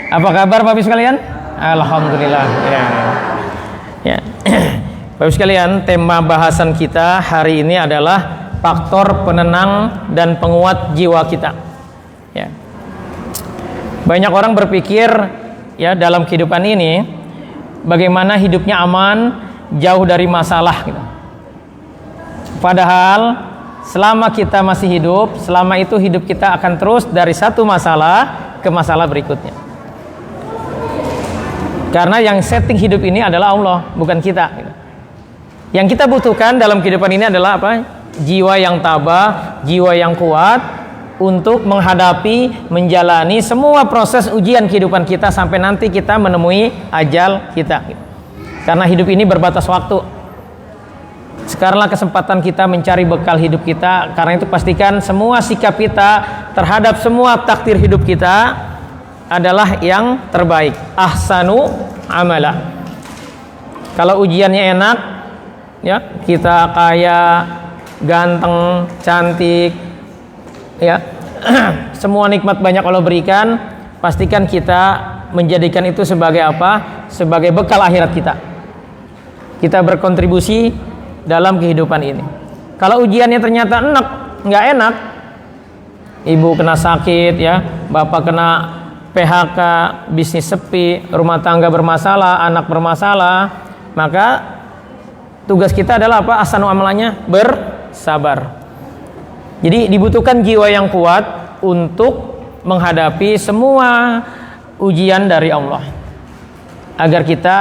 Apa kabar Bapak Ibu sekalian? Alhamdulillah. Ya. Ya. Bapak Ibu sekalian, tema bahasan kita hari ini adalah faktor penenang dan penguat jiwa kita. Ya. Banyak orang berpikir ya dalam kehidupan ini bagaimana hidupnya aman, jauh dari masalah gitu. Padahal selama kita masih hidup, selama itu hidup kita akan terus dari satu masalah ke masalah berikutnya. Karena yang setting hidup ini adalah Allah, bukan kita. Yang kita butuhkan dalam kehidupan ini adalah apa? Jiwa yang tabah, jiwa yang kuat untuk menghadapi, menjalani semua proses ujian kehidupan kita sampai nanti kita menemui ajal kita. Karena hidup ini berbatas waktu. Sekaranglah kesempatan kita mencari bekal hidup kita. Karena itu pastikan semua sikap kita terhadap semua takdir hidup kita adalah yang terbaik. Ahsanu amala. Kalau ujiannya enak, ya kita kaya, ganteng, cantik, ya semua nikmat banyak Allah berikan, pastikan kita menjadikan itu sebagai apa? Sebagai bekal akhirat kita. Kita berkontribusi dalam kehidupan ini. Kalau ujiannya ternyata nggak enak, ibu kena sakit, ya, bapak kena PHK, bisnis sepi, rumah tangga bermasalah, anak bermasalah, maka tugas kita adalah apa? Ahsanu amalannya bersabar. Jadi dibutuhkan jiwa yang kuat untuk menghadapi semua ujian dari Allah, agar kita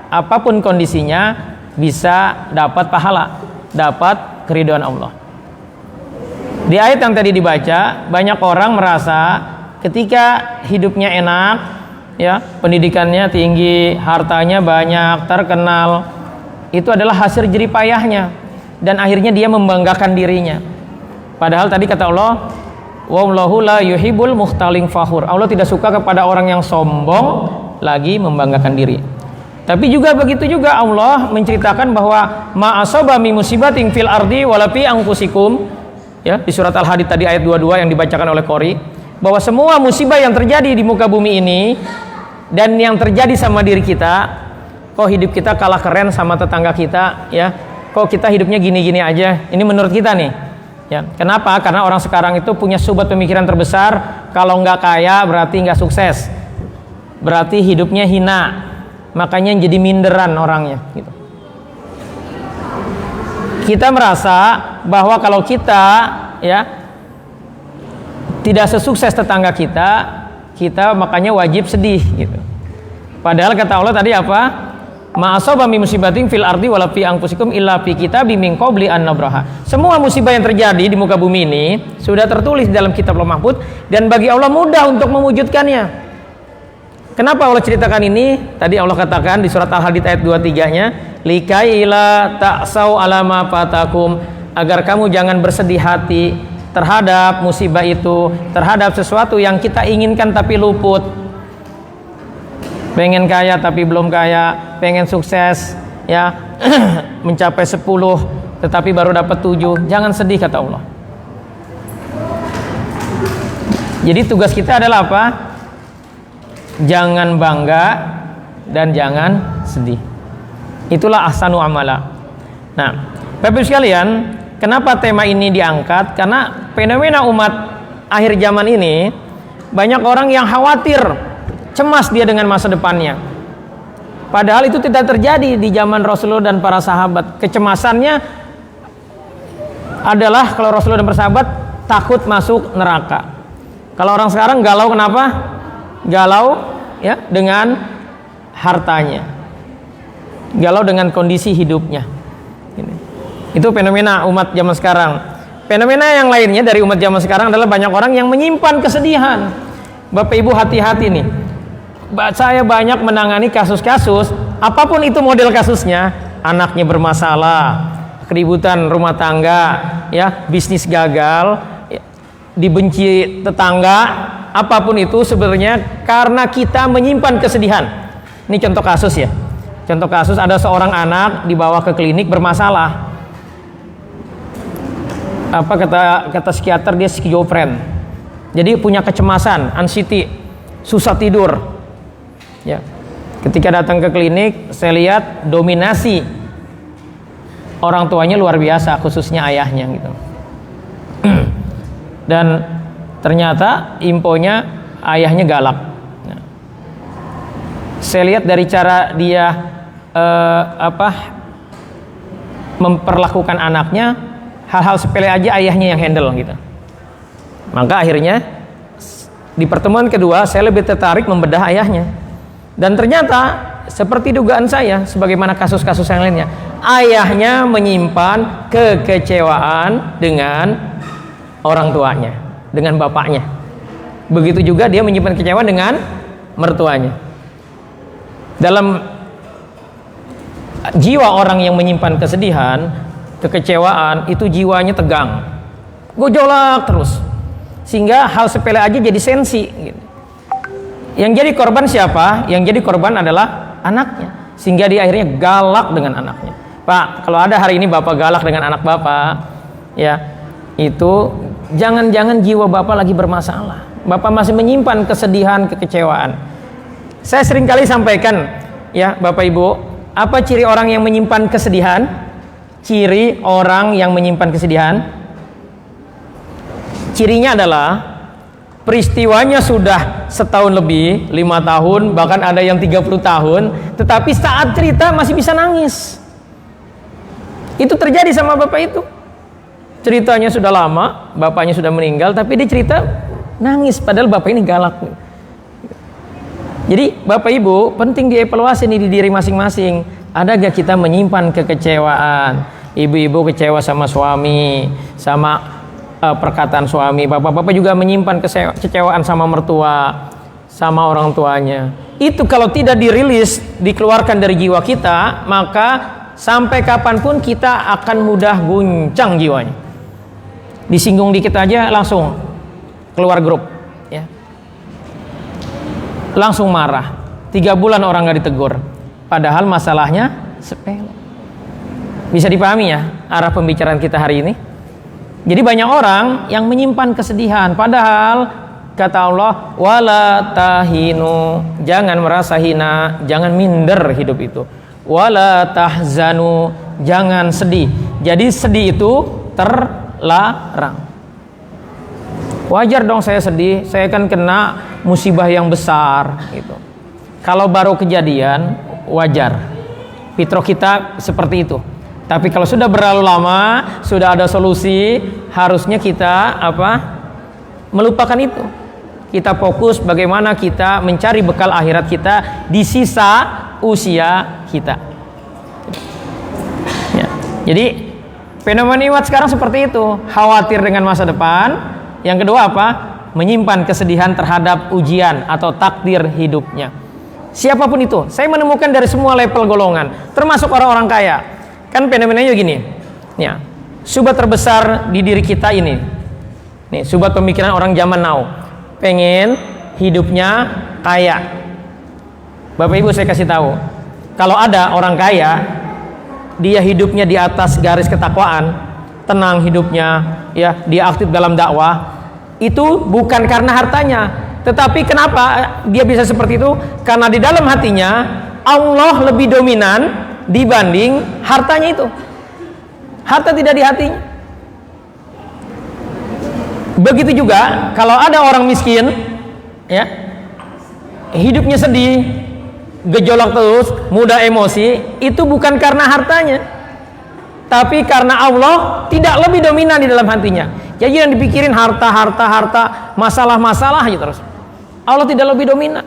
apapun kondisinya bisa dapat pahala, dapat keridhaan Allah. Di ayat yang tadi dibaca, banyak orang merasa ketika hidupnya enak, ya, pendidikannya tinggi, hartanya banyak, terkenal, itu adalah hasil jerih payahnya, dan akhirnya dia membanggakan dirinya. Padahal tadi kata Allah, wallahu la yuhibbul mukhtalin fakhur. Allah tidak suka kepada orang yang sombong lagi membanggakan diri. Tapi juga begitu juga Allah menceritakan bahwa ma asaba min musibatin fil ardi wala fi anfusikum, ya, di surat Al-Hadid tadi ayat 22 yang dibacakan oleh Qori, bahwa semua musibah yang terjadi di muka bumi ini dan yang terjadi sama diri kita, kok hidup kita kalah keren sama tetangga kita, ya, kok kita hidupnya gini-gini aja, ini menurut kita nih, ya. Kenapa? Karena orang sekarang itu punya sumber pemikiran terbesar, kalau nggak kaya berarti nggak sukses, berarti hidupnya hina, makanya jadi minderan orangnya gitu. Kita merasa bahwa kalau kita, ya, tidak sesukses tetangga kita, kita makanya wajib sedih gitu. Padahal kata Allah tadi apa? Ma asaba min musibatin fil ardi wala fi anfusikum illa fi kitabim min qabli an nabraha. Semua musibah yang terjadi di muka bumi ini sudah tertulis dalam kitab Lauh Mahfuz dan bagi Allah mudah untuk mewujudkannya. Kenapa Allah ceritakan ini? Tadi Allah katakan di surat Al-Hadid ayat 23-nya, likai la ta'sau ala ma fatakum, agar kamu jangan bersedih hati terhadap musibah itu, terhadap sesuatu yang kita inginkan tapi luput. Pengen kaya tapi belum kaya, pengen sukses, ya, mencapai 10 tetapi baru dapat 7. Jangan sedih kata Allah. Jadi tugas kita adalah apa? Jangan bangga dan jangan sedih. Itulah ahsanu amala. Nah, Bapak Ibu sekalian, kenapa tema ini diangkat? Karena fenomena umat akhir zaman ini, banyak orang yang khawatir, cemas dia dengan masa depannya. Padahal itu tidak terjadi di zaman Rasulullah dan para sahabat. Kecemasannya adalah kalau Rasulullah dan para sahabat takut masuk neraka. Kalau orang sekarang galau kenapa? Galau, ya, dengan hartanya, galau dengan kondisi hidupnya. Itu fenomena umat zaman sekarang. Fenomena yang lainnya dari umat zaman sekarang adalah banyak orang yang menyimpan kesedihan. Bapak Ibu hati-hati nih. Saya banyak menangani kasus-kasus, apapun itu model kasusnya, anaknya bermasalah, keributan rumah tangga, ya, bisnis gagal, ya, dibenci tetangga, apapun itu sebenarnya karena kita menyimpan kesedihan. Ini contoh kasus, ya. Contoh kasus, ada seorang anak dibawa ke klinik bermasalah. Apa kata psikiater, dia schizofren. Jadi punya kecemasan, anxiety, susah tidur, Ya. Ketika datang ke klinik, saya lihat dominasi orang tuanya luar biasa, khususnya ayahnya gitu. Dan ternyata infonya ayahnya galak. Nah, saya lihat dari cara dia memperlakukan anaknya, hal-hal sepele aja ayahnya yang handle gitu. Maka akhirnya di pertemuan kedua saya lebih tertarik membedah ayahnya. Dan ternyata seperti dugaan saya, sebagaimana kasus-kasus yang lainnya, ayahnya menyimpan kekecewaan dengan orang tuanya, dengan bapaknya. Begitu juga dia menyimpan kekecewaan dengan mertuanya. Dalam jiwa orang yang menyimpan kesedihan, kekecewaan, itu jiwanya tegang, gejolak terus, sehingga hal sepele aja jadi sensi gitu. Yang jadi korban siapa? Yang jadi korban adalah anaknya, sehingga dia akhirnya galak dengan anaknya. Pak, kalau ada hari ini bapak galak dengan anak bapak, ya itu jangan-jangan jiwa bapak lagi bermasalah. Bapak masih menyimpan kesedihan, kekecewaan. Saya sering kali sampaikan, ya bapak ibu, apa ciri orang yang menyimpan kesedihan? Ciri orang yang menyimpan kesedihan, cirinya adalah peristiwanya sudah setahun lebih, 5 tahun, bahkan ada yang 30 tahun, tetapi saat cerita masih bisa nangis. Itu terjadi sama bapak itu. Ceritanya sudah lama, bapaknya sudah meninggal, tapi dia cerita nangis, padahal bapak ini galak. Jadi bapak ibu penting dievaluasi nih di diri masing-masing. Ada gak kita menyimpan kekecewaan? Ibu-ibu kecewa sama suami, sama perkataan suami. Bapak-bapak juga menyimpan kekecewaan sama mertua, sama orang tuanya. Itu kalau tidak dirilis, dikeluarkan dari jiwa kita, maka sampai kapanpun kita akan mudah guncang jiwanya. Disinggung dikit aja langsung keluar grup, ya. Langsung marah. 3 bulan orang gak ditegur, padahal masalahnya sepele. Bisa dipahami ya arah pembicaraan kita hari ini? Jadi banyak orang yang menyimpan kesedihan, padahal kata Allah, wala tahinu, jangan merasa hina, jangan minder hidup itu. Wala tahzanu, jangan sedih. Jadi sedih itu terlarang. Wajar dong saya sedih, saya kan kena musibah yang besar gitu. Kalau baru kejadian wajar, fitrah kita seperti itu. Tapi kalau sudah berlalu lama, sudah ada solusi, harusnya kita melupakan itu. Kita fokus bagaimana kita mencari bekal akhirat kita di sisa usia kita. Ya. Jadi fenomena sekarang seperti itu, khawatir dengan masa depan. Yang kedua apa? Menyimpan kesedihan terhadap ujian atau takdir hidupnya. Siapapun itu, saya menemukan dari semua level golongan, termasuk orang-orang kaya. Kan fenomenanya gini, ya, subhat terbesar di diri kita ini, nih, subhat pemikiran orang zaman now, pengen hidupnya kaya. Bapak Ibu saya kasih tahu, kalau ada orang kaya, dia hidupnya di atas garis ketakwaan, tenang hidupnya, ya, dia aktif dalam dakwah, itu bukan karena hartanya, tetapi kenapa dia bisa seperti itu? Karena di dalam hatinya Allah lebih dominan dibanding hartanya itu. Harta tidak di hatinya. Begitu juga kalau ada orang miskin, ya, hidupnya sedih, gejolak terus, mudah emosi, itu bukan karena hartanya, tapi karena Allah tidak lebih dominan di dalam hatinya. Jadi yang dipikirin harta, masalah-masalah aja terus. Allah tidak lebih dominan.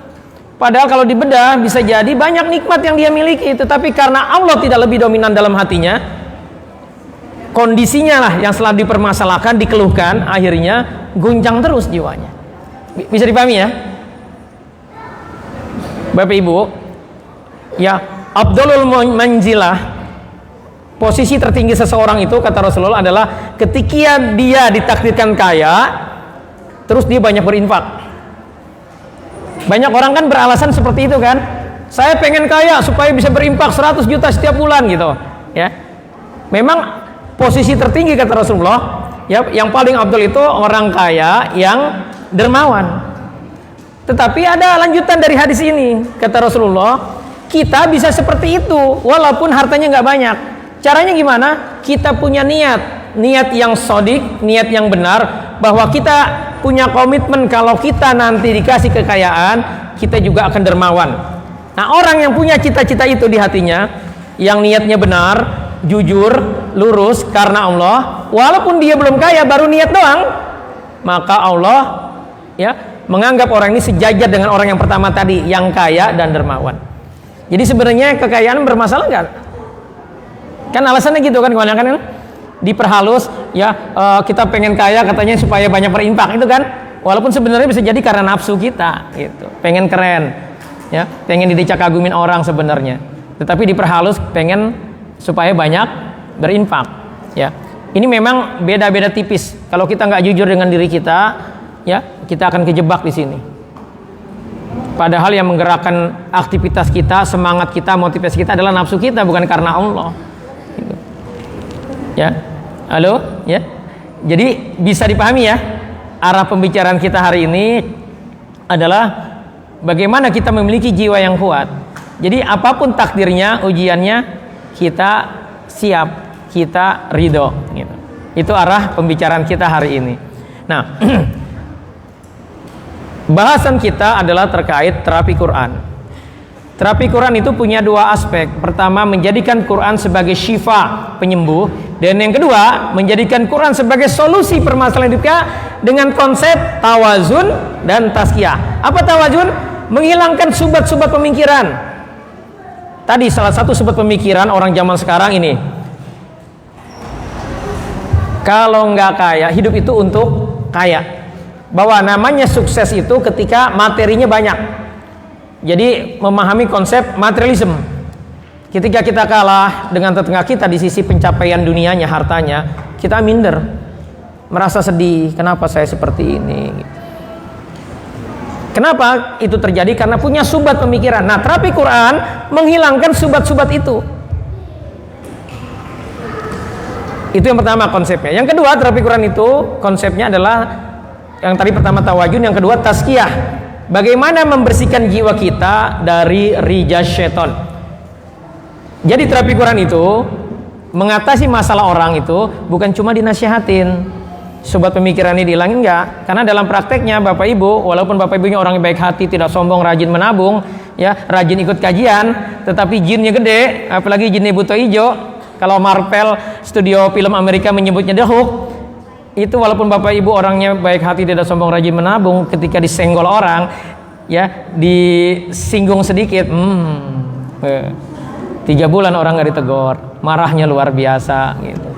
Padahal kalau dibedah bisa jadi banyak nikmat yang dia miliki, tetapi karena Allah tidak lebih dominan dalam hatinya, kondisinya lah yang selalu dipermasalahkan, dikeluhkan, akhirnya guncang terus jiwanya. Bisa dipahami ya? Bapak Ibu, ya, Abdulul Manzilah, posisi tertinggi seseorang itu kata Rasulullah adalah ketika dia ditakdirkan kaya, terus dia banyak berinfak. Banyak orang kan beralasan seperti itu kan, saya pengen kaya supaya bisa berinfak 100 juta setiap bulan gitu, ya. Memang posisi tertinggi kata Rasulullah, ya, yang paling abdul itu orang kaya yang dermawan. Tetapi ada lanjutan dari hadis ini. Kata Rasulullah, kita bisa seperti itu walaupun hartanya nggak banyak. Caranya gimana? Kita punya niat yang sodik, niat yang benar, bahwa kita punya komitmen kalau kita nanti dikasih kekayaan, kita juga akan dermawan. Nah, orang yang punya cita-cita itu di hatinya, yang niatnya benar, jujur, lurus karena Allah, walaupun dia belum kaya, baru niat doang, maka Allah menganggap orang ini sejajar dengan orang yang pertama tadi, yang kaya dan dermawan. Jadi sebenarnya kekayaan bermasalah nggak? Kan alasannya gitu kan, kebanyakan kan diperhalus kita pengen kaya katanya supaya banyak berinfak itu kan, walaupun sebenarnya bisa jadi karena nafsu kita gitu, pengen keren pengen didecak kagumin orang sebenarnya, tetapi diperhalus pengen supaya banyak berinfak ini memang beda-beda tipis. Kalau kita nggak jujur dengan diri kita kita akan kejebak di sini, padahal yang menggerakkan aktivitas kita, semangat kita, motivasi kita adalah nafsu kita, bukan karena Allah. Halo, jadi bisa dipahami arah pembicaraan kita hari ini adalah bagaimana kita memiliki jiwa yang kuat. Jadi apapun takdirnya, ujiannya, kita siap, kita ridho gitu. Itu arah pembicaraan kita hari ini. Nah, bahasan kita adalah terkait terapi Quran. Terapi Quran itu punya dua aspek. Pertama, menjadikan Quran sebagai syifa, penyembuh, dan yang kedua, menjadikan Quran sebagai solusi permasalahan hidup kita dengan konsep tawazun dan tazkiyah. Apa tawazun? Menghilangkan subat-subat pemikiran. Tadi salah satu subat pemikiran orang zaman sekarang ini, kalau nggak kaya, hidup itu untuk kaya. Bahwa namanya sukses itu ketika materinya banyak. Jadi memahami konsep materialisme. Ketika kita kalah dengan tetangga kita di sisi pencapaian dunianya, hartanya, kita minder, merasa sedih. Kenapa saya seperti ini? Kenapa itu terjadi? Karena punya subat pemikiran. Nah, terapi Quran menghilangkan subat-subat itu. Itu yang pertama konsepnya. Yang kedua, terapi Quran itu konsepnya adalah yang tadi pertama tawajun, yang kedua tazkiyah. Bagaimana membersihkan jiwa kita dari rijas syaitan. Jadi terapi Quran itu mengatasi masalah orang itu bukan cuma dinasihatin, sobat pemikirannya dihilangin, enggak. Karena dalam prakteknya Bapak Ibu, walaupun Bapak Ibunya orang yang baik hati, tidak sombong, rajin menabung, rajin ikut kajian, tetapi jinnya gede, apalagi jinnya buto ijo. Kalau Marvel, studio film Amerika menyebutnya The Hook, itu walaupun Bapak Ibu orangnya baik hati, tidak sombong, rajin menabung, ketika disenggol orang, disinggung sedikit, 3 bulan orang nggak ditegur, marahnya luar biasa gitu.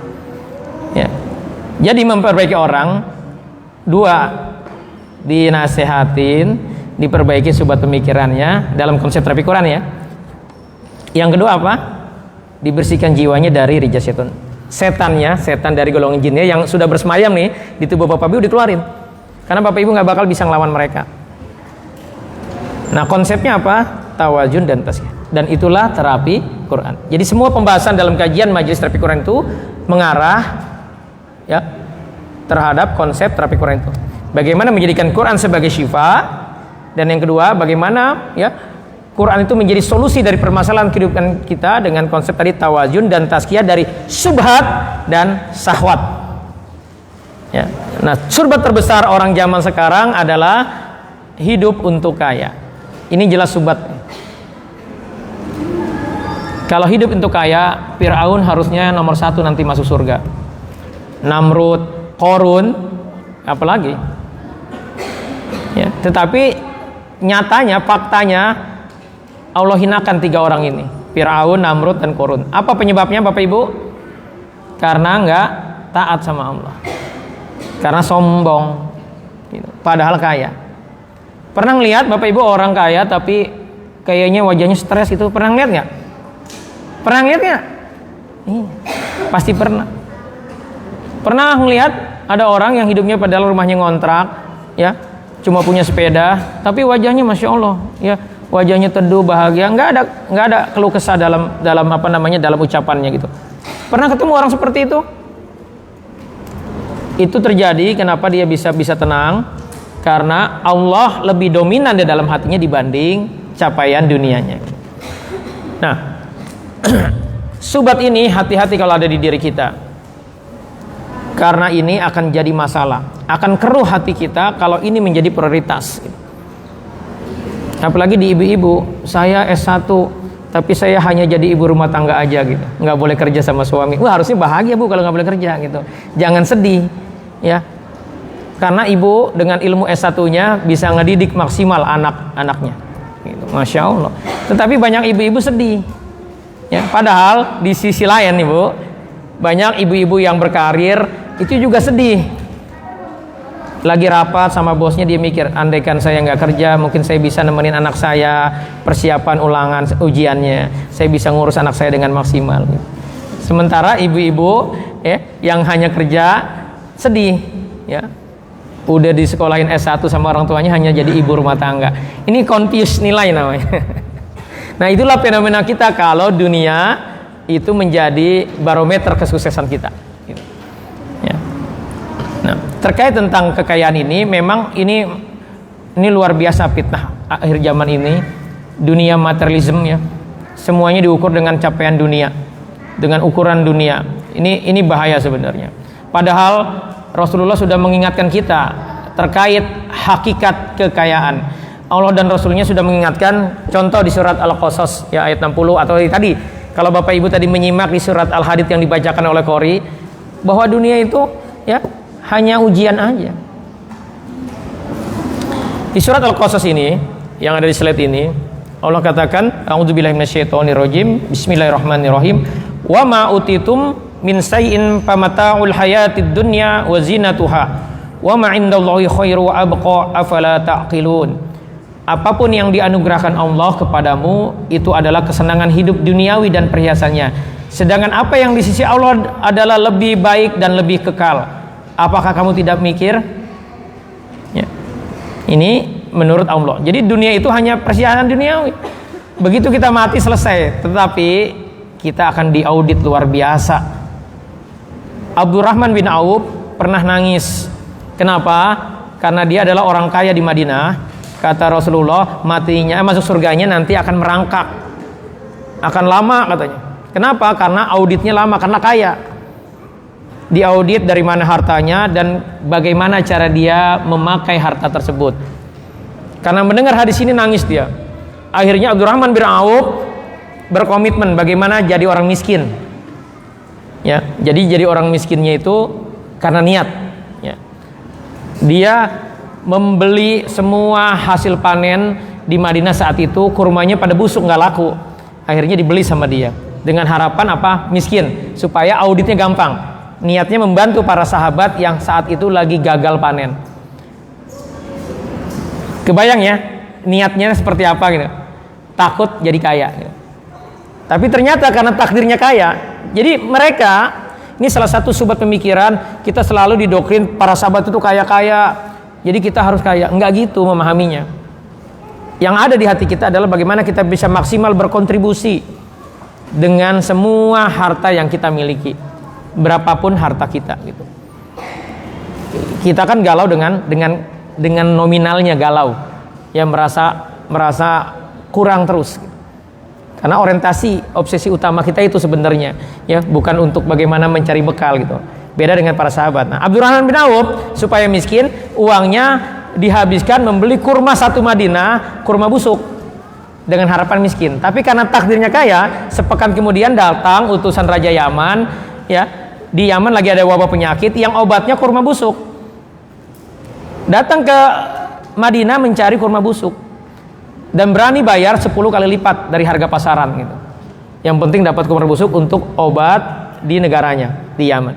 Jadi memperbaiki orang, 2, dinasehatin, diperbaiki subat pemikirannya dalam konsep terapi Quran Yang kedua apa? Dibersihkan jiwanya dari rijas syaitan. Setan dari golongan jinnya yang sudah bersemayam nih di tubuh Bapak Ibu dikeluarin, karena Bapak Ibu nggak bakal bisa ngelawan mereka. Nah, konsepnya apa? Tawazun dan tazkiyah, dan itulah terapi Quran. Jadi semua pembahasan dalam kajian majelis terapi Quran itu mengarah terhadap konsep terapi Quran itu. Bagaimana menjadikan Quran sebagai syifa, dan yang kedua bagaimana Quran itu menjadi solusi dari permasalahan kehidupan kita dengan konsep tadi tawazun dan tazkiyah dari syubhat dan syahwat. Nah, syubhat terbesar orang zaman sekarang adalah hidup untuk kaya. Ini jelas syubhat. Kalau hidup untuk kaya, Fir'aun harusnya nomor 1 nanti masuk surga. Namrud, Qorun, apalagi. Tetapi nyatanya, faktanya, Allah hinakan 3 orang ini, Fir'aun, Namrud, dan Qorun. Apa penyebabnya Bapak Ibu? Karena nggak taat sama Allah, karena sombong padahal kaya. Pernah ngelihat Bapak Ibu orang kaya tapi kayaknya wajahnya stres itu? Pernah ngeliat nggak? Pernah ngeliat nggak? Pasti pernah. Pernah ngelihat ada orang yang hidupnya padahal rumahnya ngontrak, cuma punya sepeda, tapi wajahnya masya Allah, wajahnya teduh, bahagia, nggak ada keluh kesah dalam dalam ucapannya gitu. Pernah ketemu orang seperti itu? Itu terjadi kenapa dia bisa tenang? Karena Allah lebih dominan di dalam hatinya dibanding capaian dunianya. Nah, sobat ini hati-hati kalau ada di diri kita. Karena ini akan jadi masalah. Akan keruh hati kita kalau ini menjadi prioritas. Apalagi di ibu-ibu, saya S1 tapi saya hanya jadi ibu rumah tangga aja gitu, nggak boleh kerja sama suami. Wah, harusnya bahagia Bu kalau nggak boleh kerja gitu. Jangan sedih ya, karena ibu dengan ilmu S1-nya bisa ngedidik maksimal anak-anaknya gitu. Masya Allah. Tetapi banyak ibu-ibu sedih ya, padahal di sisi lain nih Bu, banyak ibu-ibu yang berkarir itu juga sedih. Lagi rapat sama bosnya, dia mikir, andaikan saya nggak kerja, mungkin saya bisa nemenin anak saya persiapan ulangan ujiannya, saya bisa ngurus anak saya dengan maksimal. Sementara ibu-ibu ya, yang hanya kerja sedih ya, udah di sekolahin S1 sama orang tuanya hanya jadi ibu rumah tangga. Ini confuse nilai namanya. Nah, itulah fenomena kita kalau dunia itu menjadi barometer kesuksesan kita. Nah, terkait tentang kekayaan ini, memang ini luar biasa fitnah akhir zaman ini, dunia materialisme ya. Semuanya diukur dengan capaian dunia, dengan ukuran dunia. Ini bahaya sebenarnya. Padahal Rasulullah sudah mengingatkan kita terkait hakikat kekayaan. Allah dan Rasulnya sudah mengingatkan, contoh di surat Al-Qasas ya ayat 60, atau tadi kalau Bapak Ibu tadi menyimak di surat Al-Hadid yang dibacakan oleh Qori, bahwa dunia itu ya hanya ujian aja. Di surat Al-Qasas ini yang ada di slide ini, Allah katakan, a'udzubillahi minasyaitonirrajim, bismillahirrahmanirrahim, wa ma utitum min sayyin famata'ul hayatid dunya wa zinatuha wa ma 'indallahi khairu wa abqa afala ta'qilun. Apapun yang dianugerahkan Allah kepadamu itu adalah kesenangan hidup duniawi dan perhiasannya, sedangkan apa yang di sisi Allah adalah lebih baik dan lebih kekal. Apakah kamu tidak mikir? Ya. Ini menurut Allah. Jadi dunia itu hanya persiapan duniawi. Begitu kita mati selesai. Tetapi kita akan diaudit luar biasa. Abdurrahman bin Auf pernah nangis. Kenapa? Karena dia adalah orang kaya di Madinah. Kata Rasulullah, matinya masuk surganya nanti akan merangkak. Akan lama katanya. Kenapa? Karena auditnya lama, karena kaya. Diaudit dari mana hartanya dan bagaimana cara dia memakai harta tersebut. Karena mendengar hadis ini nangis dia. Akhirnya Abdurrahman bin Auf berkomitmen bagaimana jadi orang miskin. Ya, jadi orang miskinnya itu karena niat. Ya. Dia membeli semua hasil panen di Madinah saat itu, kurmanya pada busuk nggak laku. Akhirnya dibeli sama dia dengan harapan apa? Miskin, supaya auditnya gampang. Niatnya membantu para sahabat yang saat itu lagi gagal panen. Kebayang ya niatnya seperti apa gitu. Takut jadi kaya gitu. Tapi ternyata karena takdirnya kaya, jadi mereka, ini salah satu sumber pemikiran, kita selalu didoktrin para sahabat itu kaya-kaya, jadi kita harus kaya. Enggak gitu memahaminya. Yang ada di hati kita adalah bagaimana kita bisa maksimal berkontribusi dengan semua harta yang kita miliki, berapapun harta kita gitu. Kita kan galau dengan nominalnya galau, ya merasa kurang terus. Karena orientasi obsesi utama kita itu sebenarnya ya bukan untuk bagaimana mencari bekal gitu. Beda dengan para sahabat. Nah, Abdurrahman bin Auf supaya miskin, uangnya dihabiskan membeli kurma satu Madinah, kurma busuk, dengan harapan miskin. Tapi karena takdirnya kaya, sepekan kemudian datang utusan Raja Yaman, ya, di Yaman lagi ada wabah penyakit yang obatnya kurma busuk. Datang ke Madinah mencari kurma busuk dan berani bayar 10 kali lipat dari harga pasaran gitu. Yang penting dapat kurma busuk untuk obat di negaranya, di Yaman.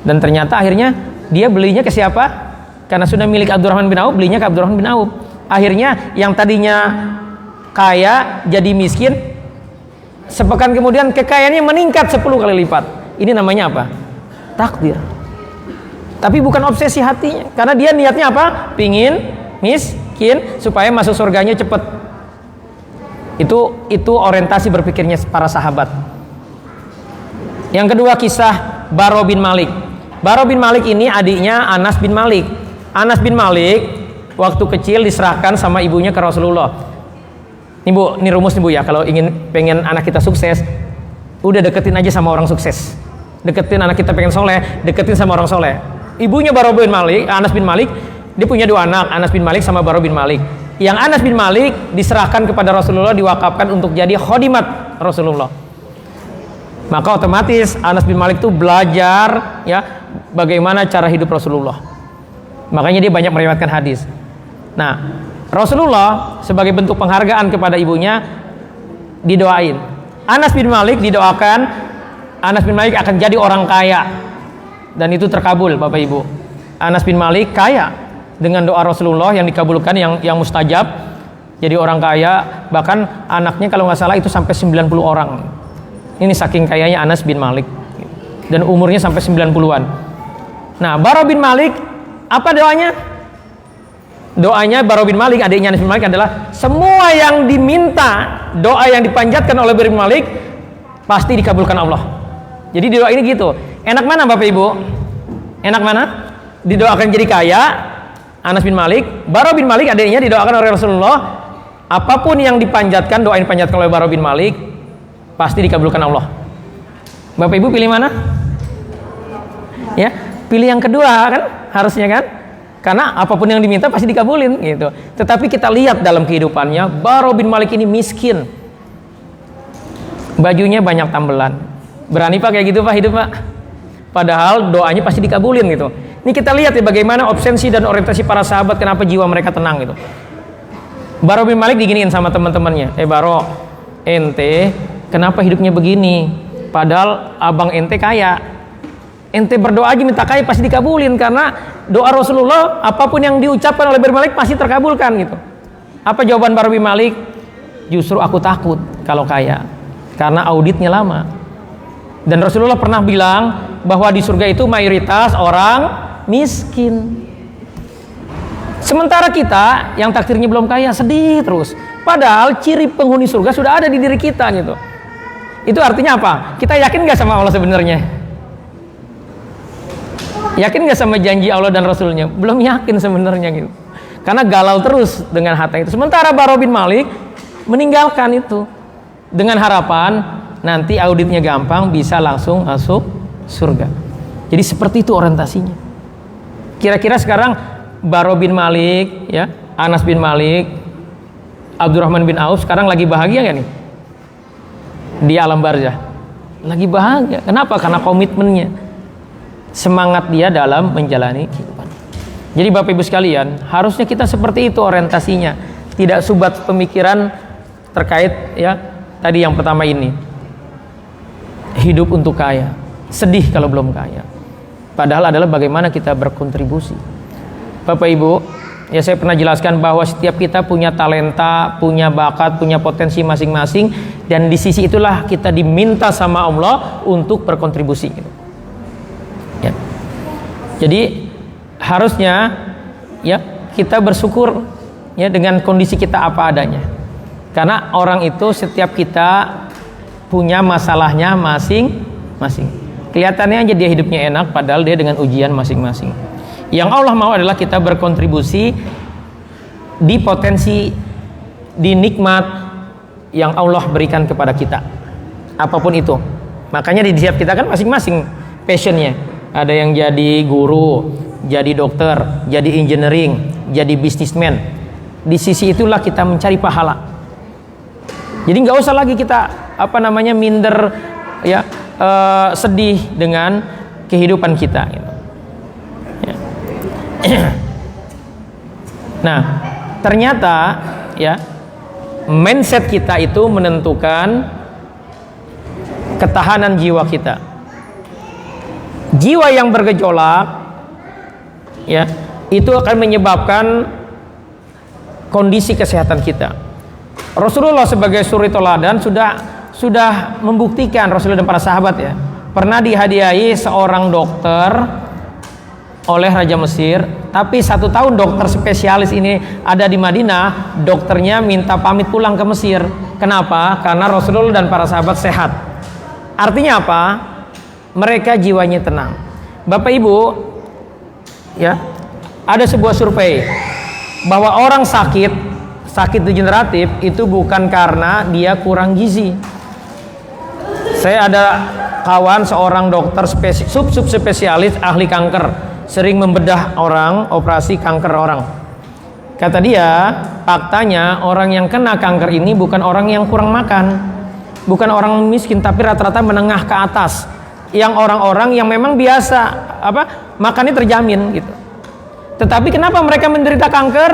Dan ternyata akhirnya dia belinya ke siapa? Karena sudah milik Abdurrahman bin Auf, belinya ke Abdurrahman bin Auf. Akhirnya yang tadinya kaya jadi miskin, sepekan kemudian kekayaannya meningkat 10 kali lipat. Ini namanya apa? Takdir. Tapi bukan obsesi hatinya, karena dia niatnya apa? Pingin miskin supaya masuk surganya cepat. Itu orientasi berpikirnya para sahabat. Yang kedua kisah Baro bin Malik. Baro bin Malik ini adiknya Anas bin Malik. Anas bin Malik waktu kecil diserahkan sama ibunya ke Rasulullah. Nih Bu, ini rumus nih Bu ya, kalau pengen anak kita sukses, udah deketin aja sama orang sukses. Deketin anak kita pengen soleh, deketin sama orang soleh. Ibunya Bara bin Malik, Anas bin Malik, dia punya 2 anak, Anas bin Malik sama Bara bin Malik. Yang Anas bin Malik diserahkan kepada Rasulullah, diwakafkan untuk jadi khodimat Rasulullah. Maka otomatis Anas bin Malik tuh belajar ya bagaimana cara hidup Rasulullah. Makanya dia banyak meriwayatkan hadis. Nah, Rasulullah sebagai bentuk penghargaan kepada ibunya didoain. Anas bin Malik didoakan, Anas bin Malik akan jadi orang kaya. Dan itu terkabul, Bapak Ibu. Anas bin Malik kaya dengan doa Rasulullah yang dikabulkan, yang mustajab, jadi orang kaya. Bahkan anaknya kalau nggak salah itu sampai 90 orang. Ini saking kayanya Anas bin Malik, dan umurnya sampai 90-an. Nah, Bara bin Malik, apa doanya? Doanya Bara bin Malik, adiknya Anas bin Malik, adalah semua yang diminta, doa yang dipanjatkan oleh Bara bin Malik pasti dikabulkan Allah. Jadi doa ini gitu. Enak mana Bapak Ibu? Enak mana? Didoakan jadi kaya Anas bin Malik. Bara bin Malik adiknya didoakan oleh Rasulullah, apapun yang dipanjatkan, doa yang dipanjatkan oleh Bara bin Malik pasti dikabulkan Allah. Bapak Ibu pilih mana? Ya, pilih yang kedua kan, harusnya kan? Karena apapun yang diminta pasti dikabulin gitu. Tetapi kita lihat dalam kehidupannya, Bara bin Malik ini miskin. Bajunya banyak tambelan. Berani Pak kayak gitu Pak hidup Pak? Padahal doanya pasti dikabulin gitu. Ini kita lihat ya bagaimana obsesi dan orientasi para sahabat, kenapa jiwa mereka tenang gitu. Bara bin Malik diginiin sama teman-temannya. Baro, ente kenapa hidupnya begini? Padahal abang ente kaya. Ente berdoa aja minta kaya pasti dikabulin, karena doa Rasulullah apapun yang diucapkan oleh Bara bin Malik pasti terkabulkan gitu. Apa jawaban Bara bin Malik? Justru aku takut kalau kaya, karena auditnya lama. Dan Rasulullah pernah bilang bahwa di surga itu mayoritas orang miskin. Sementara kita yang takdirnya belum kaya sedih terus. Padahal ciri penghuni surga sudah ada di diri kita gitu. Itu artinya apa? Kita yakin gak sama Allah sebenarnya? Yakin gak sama janji Allah dan Rasulnya? Belum yakin sebenarnya gitu. Karena galau terus dengan harta itu. Sementara Bara bin Malik meninggalkan itu dengan harapan nanti auditnya gampang, bisa langsung masuk surga. Jadi seperti itu orientasinya. Kira-kira sekarang Bara bin Malik, ya, Anas bin Malik, Abdurrahman bin Auf sekarang lagi bahagia gak nih? Di alam barzah. Lagi bahagia. Kenapa? Karena komitmennya. Semangat dia dalam menjalani kehidupan. Jadi Bapak Ibu sekalian, harusnya kita seperti itu orientasinya. Tidak subat pemikiran terkait ya tadi yang pertama ini. Hidup untuk kaya, sedih kalau belum kaya. Padahal adalah bagaimana kita berkontribusi. Bapak Ibu, ya saya pernah jelaskan bahwa setiap kita punya talenta, punya bakat, punya potensi masing-masing, dan di sisi itulah kita diminta sama Allah untuk berkontribusi. Ya. Jadi harusnya ya kita bersyukur ya dengan kondisi kita apa adanya. Karena orang itu setiap kita punya masalahnya masing-masing. Kelihatannya aja dia hidupnya enak, padahal dia dengan ujian masing-masing. Yang Allah mau adalah kita berkontribusi di potensi, di nikmat yang Allah berikan kepada kita, apapun itu. Makanya di setiap kita kan masing-masing passionnya. Ada yang jadi guru, jadi dokter, jadi engineering, jadi bisnismen. Di sisi itulah kita mencari pahala. Jadi nggak usah lagi kita minder ya, sedih dengan kehidupan kita gitu. Ya. Nah, ternyata ya mindset kita itu menentukan ketahanan jiwa kita. Jiwa yang bergejolak ya itu akan menyebabkan kondisi kesehatan kita. Rasulullah sebagai suri teladan sudah membuktikan, Rasulullah dan para sahabat ya, pernah dihadiahi seorang dokter oleh Raja Mesir, tapi 1 tahun dokter spesialis ini ada di Madinah, dokternya minta pamit pulang ke Mesir. Kenapa? Karena Rasulullah dan para sahabat sehat. Artinya apa? Mereka jiwanya tenang. Bapak Ibu ya, ada sebuah survei bahwa orang sakit degeneratif itu bukan karena dia kurang gizi. Saya ada kawan seorang dokter subspesialis ahli kanker, sering membedah orang, operasi kanker orang. Kata dia, faktanya orang yang kena kanker ini bukan orang yang kurang makan, bukan orang miskin, tapi rata-rata menengah ke atas, yang orang-orang yang memang biasa makannya terjamin gitu. Tetapi kenapa mereka menderita kanker?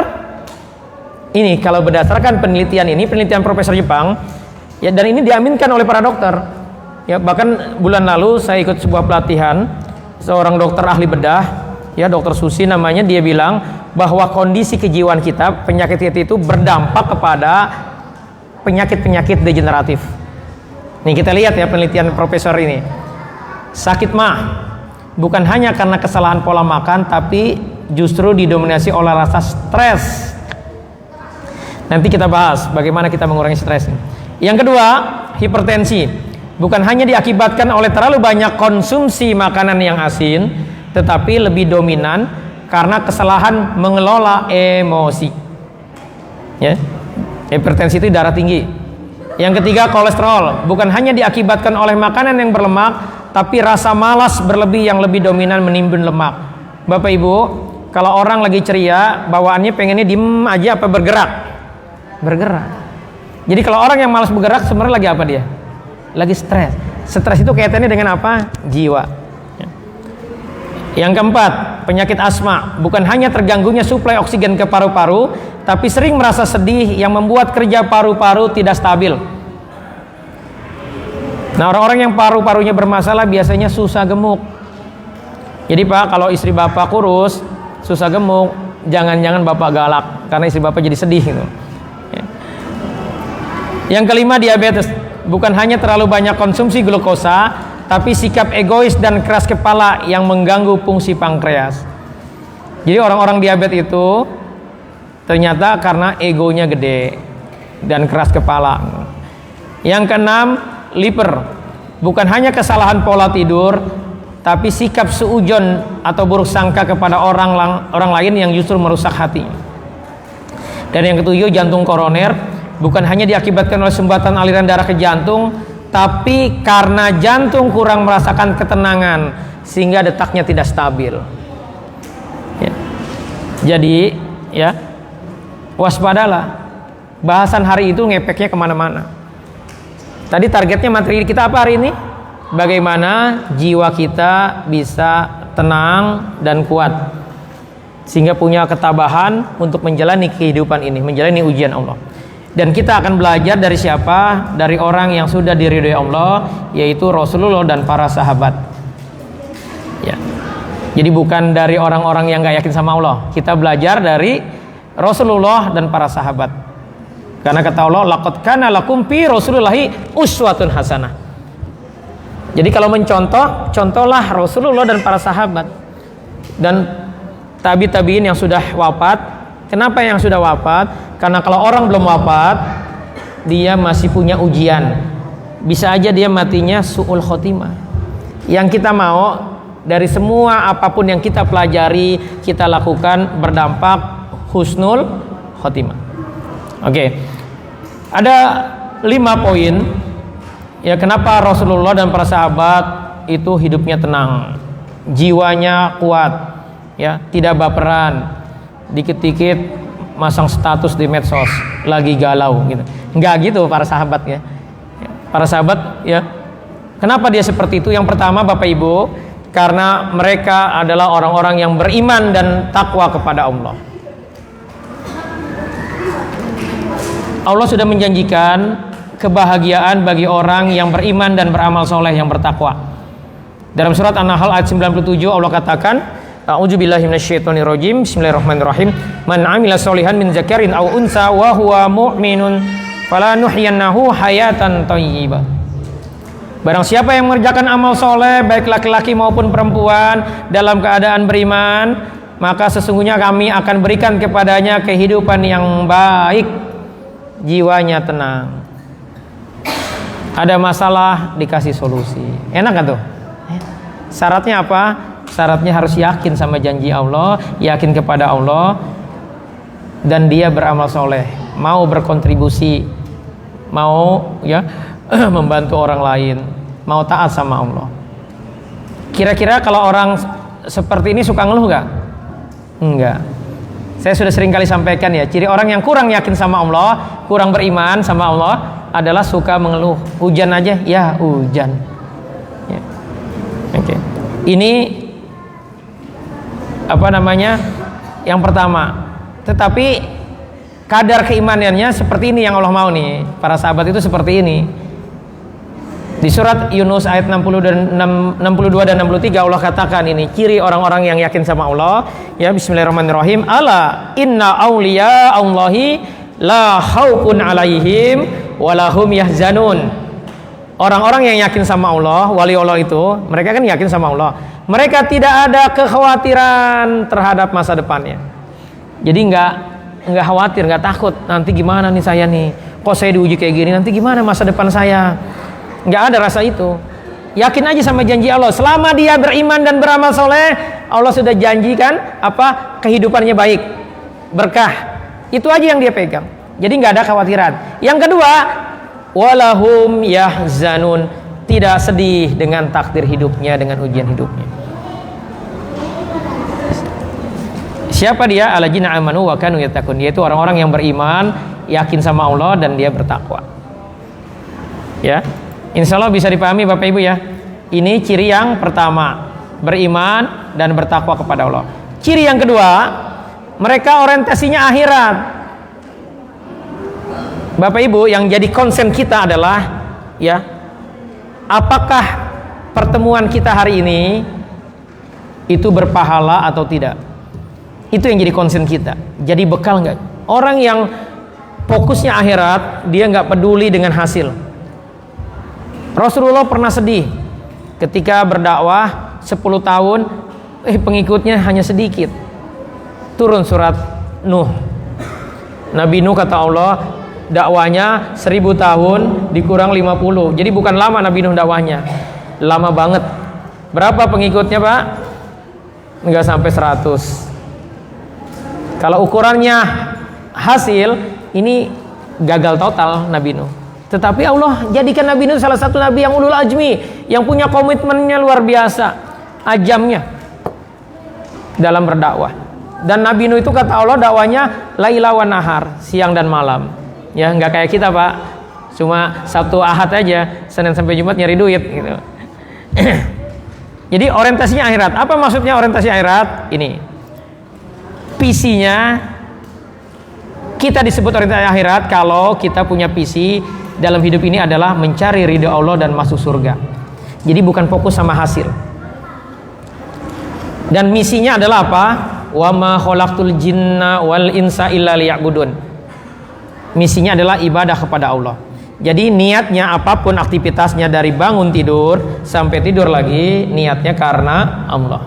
Ini kalau berdasarkan penelitian profesor Jepang, ya, dan ini diaminkan oleh para dokter. Ya, bahkan bulan lalu saya ikut sebuah pelatihan seorang dokter ahli bedah, ya, dokter Susi namanya, dia bilang bahwa kondisi kejiwaan kita, penyakit itu berdampak kepada penyakit-penyakit degeneratif. Nih kita lihat ya penelitian profesor ini. Sakit mah bukan hanya karena kesalahan pola makan, tapi justru didominasi oleh rasa stres. Nanti kita bahas bagaimana kita mengurangi stres. Yang kedua, hipertensi. Bukan hanya diakibatkan oleh terlalu banyak konsumsi makanan yang asin, tetapi lebih dominan karena kesalahan mengelola emosi. Ya. Hipertensi itu darah tinggi. Yang ketiga, kolesterol. Bukan hanya diakibatkan oleh makanan yang berlemak, tapi rasa malas berlebih yang lebih dominan menimbun lemak. Bapak Ibu, kalau orang lagi ceria, bawaannya pengennya diem aja apa bergerak? Bergerak. Jadi kalau orang yang malas bergerak sebenarnya lagi apa dia? Lagi stres. Stres itu kaitannya dengan apa? Jiwa. Yang keempat, penyakit asma. Bukan hanya terganggunya suplai oksigen ke paru-paru, tapi sering merasa sedih yang membuat kerja paru-paru tidak stabil. Nah, orang-orang yang paru-parunya bermasalah biasanya susah gemuk. Jadi Pak, kalau istri Bapak kurus, susah gemuk, jangan-jangan Bapak galak karena istri Bapak jadi sedih gitu. Yang kelima, diabetes. Bukan hanya terlalu banyak konsumsi glukosa, tapi sikap egois dan keras kepala yang mengganggu fungsi pankreas. Jadi orang-orang diabetes itu ternyata karena egonya gede dan keras kepala. Yang keenam, liver. Bukan hanya kesalahan pola tidur, tapi sikap suujon atau buruk sangka kepada orang lain yang justru merusak hati. Dan yang ketujuh, jantung koroner. Bukan hanya diakibatkan oleh sumbatan aliran darah ke jantung, tapi karena jantung kurang merasakan ketenangan sehingga detaknya tidak stabil. Ya. Jadi, ya, waspadalah. Bahasan hari itu ngepeknya kemana-mana. Tadi targetnya materi kita apa hari ini? Bagaimana jiwa kita bisa tenang dan kuat, sehingga punya ketabahan untuk menjalani kehidupan ini, menjalani ujian Allah. Dan kita akan belajar dari siapa? Dari orang yang sudah diridhoi Allah, yaitu Rasulullah dan para sahabat. Ya. Jadi bukan dari orang-orang yang gak yakin sama Allah. Kita belajar dari Rasulullah dan para sahabat. Karena kata Allah, laqad kana lakum fi Rasulillahi uswatun hasanah. Jadi kalau mencontoh, contohlah Rasulullah dan para sahabat. Dan tabi'in yang sudah wafat. Kenapa yang sudah wafat? Karena kalau orang belum wafat, dia masih punya ujian. Bisa aja dia matinya su'ul khotimah. Yang kita mau dari semua apapun yang kita pelajari, kita lakukan berdampak husnul khotimah. Oke. Ada 5 poin ya kenapa Rasulullah dan para sahabat itu hidupnya tenang, jiwanya kuat, ya, tidak baperan. Dikit-dikit masang status di medsos lagi galau gitu. Enggak gitu para sahabat ya. Para sahabat ya. Kenapa dia seperti itu? Yang pertama Bapak Ibu, karena mereka adalah orang-orang yang beriman dan takwa kepada Allah. Allah sudah menjanjikan kebahagiaan bagi orang yang beriman dan beramal soleh yang bertakwa. Dalam surat An-Nahl ayat 97 Allah katakan, A'udzubillahi minasyaitonirrajim. Bismillahirrahmanirrahim. Man 'amila sholihan min dzakarin aw unsa wa huwa mu'minun falanuhyiyannahu hayatan thayyibah. Barang siapa yang mengerjakan amal soleh, baik laki-laki maupun perempuan, dalam keadaan beriman, maka sesungguhnya kami akan berikan kepadanya kehidupan yang baik, jiwanya tenang. Ada masalah dikasih solusi. Enak kan tuh? Syaratnya apa? Syaratnya harus yakin sama janji Allah, yakin kepada Allah, dan dia beramal soleh, mau berkontribusi, mau ya membantu orang lain, mau taat sama Allah. Kira-kira kalau orang seperti ini suka ngeluh nggak? Enggak. Saya sudah sering kali sampaikan ya, ciri orang yang kurang yakin sama Allah, kurang beriman sama Allah adalah suka mengeluh. Hujan aja, ya hujan. Ya. Oke. Ini apa namanya? Yang pertama. Tetapi kadar keimanannya seperti ini yang Allah mau nih. Para sahabat itu seperti ini. Di surat Yunus ayat 62 dan 63 Allah katakan ini ciri orang-orang yang yakin sama Allah. Ya, bismillahirrahmanirrahim. Ala inna awliya Allahi la khaufun alaihim walahum yahzanun. Orang-orang yang yakin sama Allah, wali Allah itu, mereka kan yakin sama Allah. Mereka tidak ada kekhawatiran terhadap masa depannya. Jadi nggak khawatir, nggak takut. Nanti gimana nih saya nih? Kok saya diuji kayak gini? Nanti gimana masa depan saya? Nggak ada rasa itu. Yakin aja sama janji Allah. Selama dia beriman dan beramal soleh, Allah sudah janjikan apa? Kehidupannya baik, berkah. Itu aja yang dia pegang. Jadi nggak ada khawatiran. Yang kedua, walahum yahzanun, tidak sedih dengan takdir hidupnya, dengan ujian hidupnya. Siapa dia? Alladzina amanu wa kanu yattaqun. Yaitu orang-orang yang beriman, yakin sama Allah dan dia bertakwa. Ya. Insya Allah bisa dipahami Bapak Ibu ya. Ini ciri yang pertama, beriman dan bertakwa kepada Allah. Ciri yang kedua, mereka orientasinya akhirat. Bapak Ibu, yang jadi concern kita adalah ya, apakah pertemuan kita hari ini itu berpahala atau tidak? Itu yang jadi concern kita. Jadi bekal nggak? Orang yang fokusnya akhirat, dia nggak peduli dengan hasil. Rasulullah pernah sedih ketika berdakwah 10 tahun, pengikutnya hanya sedikit. Turun surat Nuh. Nabi Nuh kata Allah, dakwanya 1000 tahun dikurang 50. Jadi bukan lama Nabi Nuh dakwahnya, lama banget. Berapa pengikutnya Pak? Enggak sampai 100. Kalau ukurannya hasil, ini gagal total Nabi Nuh. Tetapi Allah jadikan Nabi Nuh salah satu Nabi yang ulul ajmi, yang punya komitmennya luar biasa, ajamnya dalam berdakwah. Dan Nabi Nuh itu kata Allah dakwanya laila wa nahar, siang dan malam. Ya, nggak kayak kita Pak, cuma Sabtu Ahad aja, Senin sampai Jumat nyari duit gitu. Jadi orientasinya akhirat. Apa maksudnya orientasi akhirat? Ini visinya, kita disebut orientasi akhirat kalau kita punya visi dalam hidup ini adalah mencari ridho Allah dan masuk surga. Jadi bukan fokus sama hasil. Dan misinya adalah apa? Wa ma khalaqtul jinna wal insa illa liya'budun. Misinya adalah ibadah kepada Allah. Jadi niatnya apapun aktivitasnya dari bangun tidur sampai tidur lagi, niatnya karena Allah.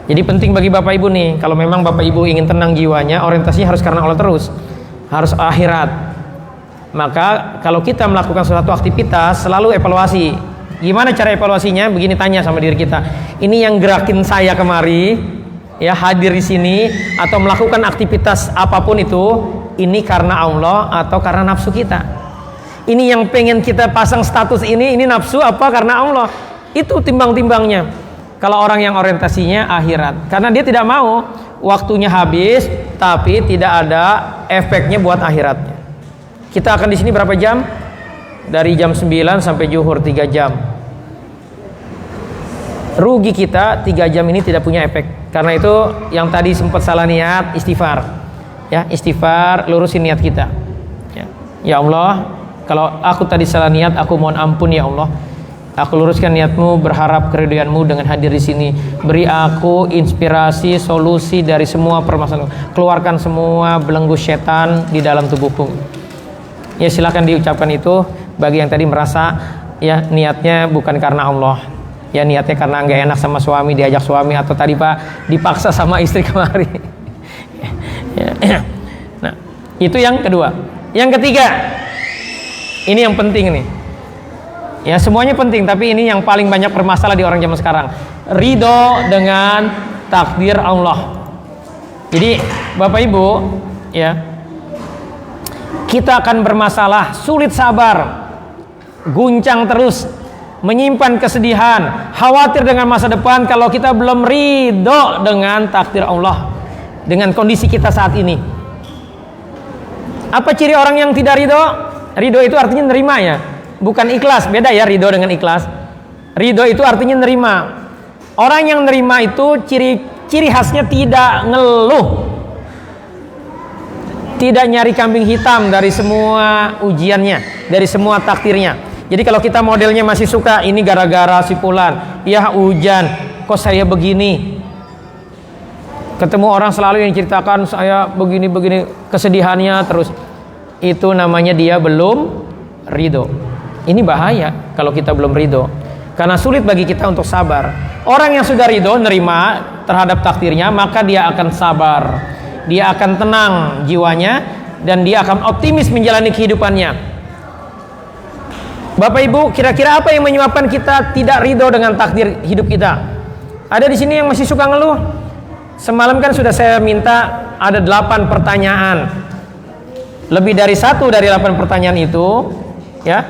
Jadi penting bagi Bapak Ibu nih, kalau memang Bapak Ibu ingin tenang jiwanya, orientasinya harus karena Allah terus. Harus akhirat. Maka kalau kita melakukan suatu aktivitas, selalu evaluasi. Gimana cara evaluasinya? Begini, tanya sama diri kita. Ini yang gerakin saya kemari, ya hadir di sini atau melakukan aktivitas apapun itu, ini karena Allah atau karena nafsu kita? Ini yang pengen kita pasang status ini nafsu apa karena Allah? Itu timbang-timbangnya. Kalau orang yang orientasinya akhirat, karena dia tidak mau waktunya habis, tapi tidak ada efeknya buat akhiratnya. Kita akan di sini berapa jam? Dari jam 9 sampai zuhur 3 jam. Rugi kita 3 jam ini tidak punya efek. Karena itu yang tadi sempat salah niat, istighfar. Ya, istighfar, lurusin niat kita. Ya Allah, kalau aku tadi salah niat, aku mohon ampun ya Allah. Aku luruskan niatmu, berharap keridhoanmu dengan hadir di sini. Beri aku inspirasi, solusi dari semua permasalahan. Keluarkan semua belenggu setan di dalam tubuhku. Ya, silakan diucapkan itu bagi yang tadi merasa ya niatnya bukan karena Allah. Ya, niatnya karena nggak enak sama suami, diajak suami, atau tadi Pak dipaksa sama istri kemari. Nah, itu yang kedua. Yang ketiga, ini yang penting nih. Ya, semuanya penting, tapi ini yang paling banyak bermasalah di orang zaman sekarang. ridho dengan takdir Allah. Jadi Bapak Ibu ya, kita akan bermasalah, sulit sabar, guncang terus, menyimpan kesedihan, khawatir dengan masa depan kalau kita belum ridho dengan takdir Allah, dengan kondisi kita saat ini. Apa ciri orang yang tidak ridho? Ridho itu artinya nerima ya, bukan ikhlas. Beda ya ridho dengan ikhlas. Ridho itu artinya nerima. Orang yang nerima itu ciri khasnya tidak ngeluh, tidak nyari kambing hitam dari semua ujiannya, dari semua takdirnya. Jadi kalau kita modelnya masih suka ini gara-gara si fulan, ya hujan, kok saya begini. Ketemu orang selalu yang ceritakan saya begini-begini kesedihannya terus, itu namanya dia belum ridho. Ini bahaya kalau kita belum ridho, karena sulit bagi kita untuk sabar. Orang yang sudah ridho, nerima terhadap takdirnya, maka dia akan sabar, dia akan tenang jiwanya, dan dia akan optimis menjalani kehidupannya. Bapak Ibu, kira-kira apa yang menyebabkan kita tidak ridho dengan takdir hidup kita? Ada di sini yang masih suka ngeluh? Semalam kan sudah saya minta ada 8 pertanyaan. Lebih dari 1 dari 8 pertanyaan itu ya,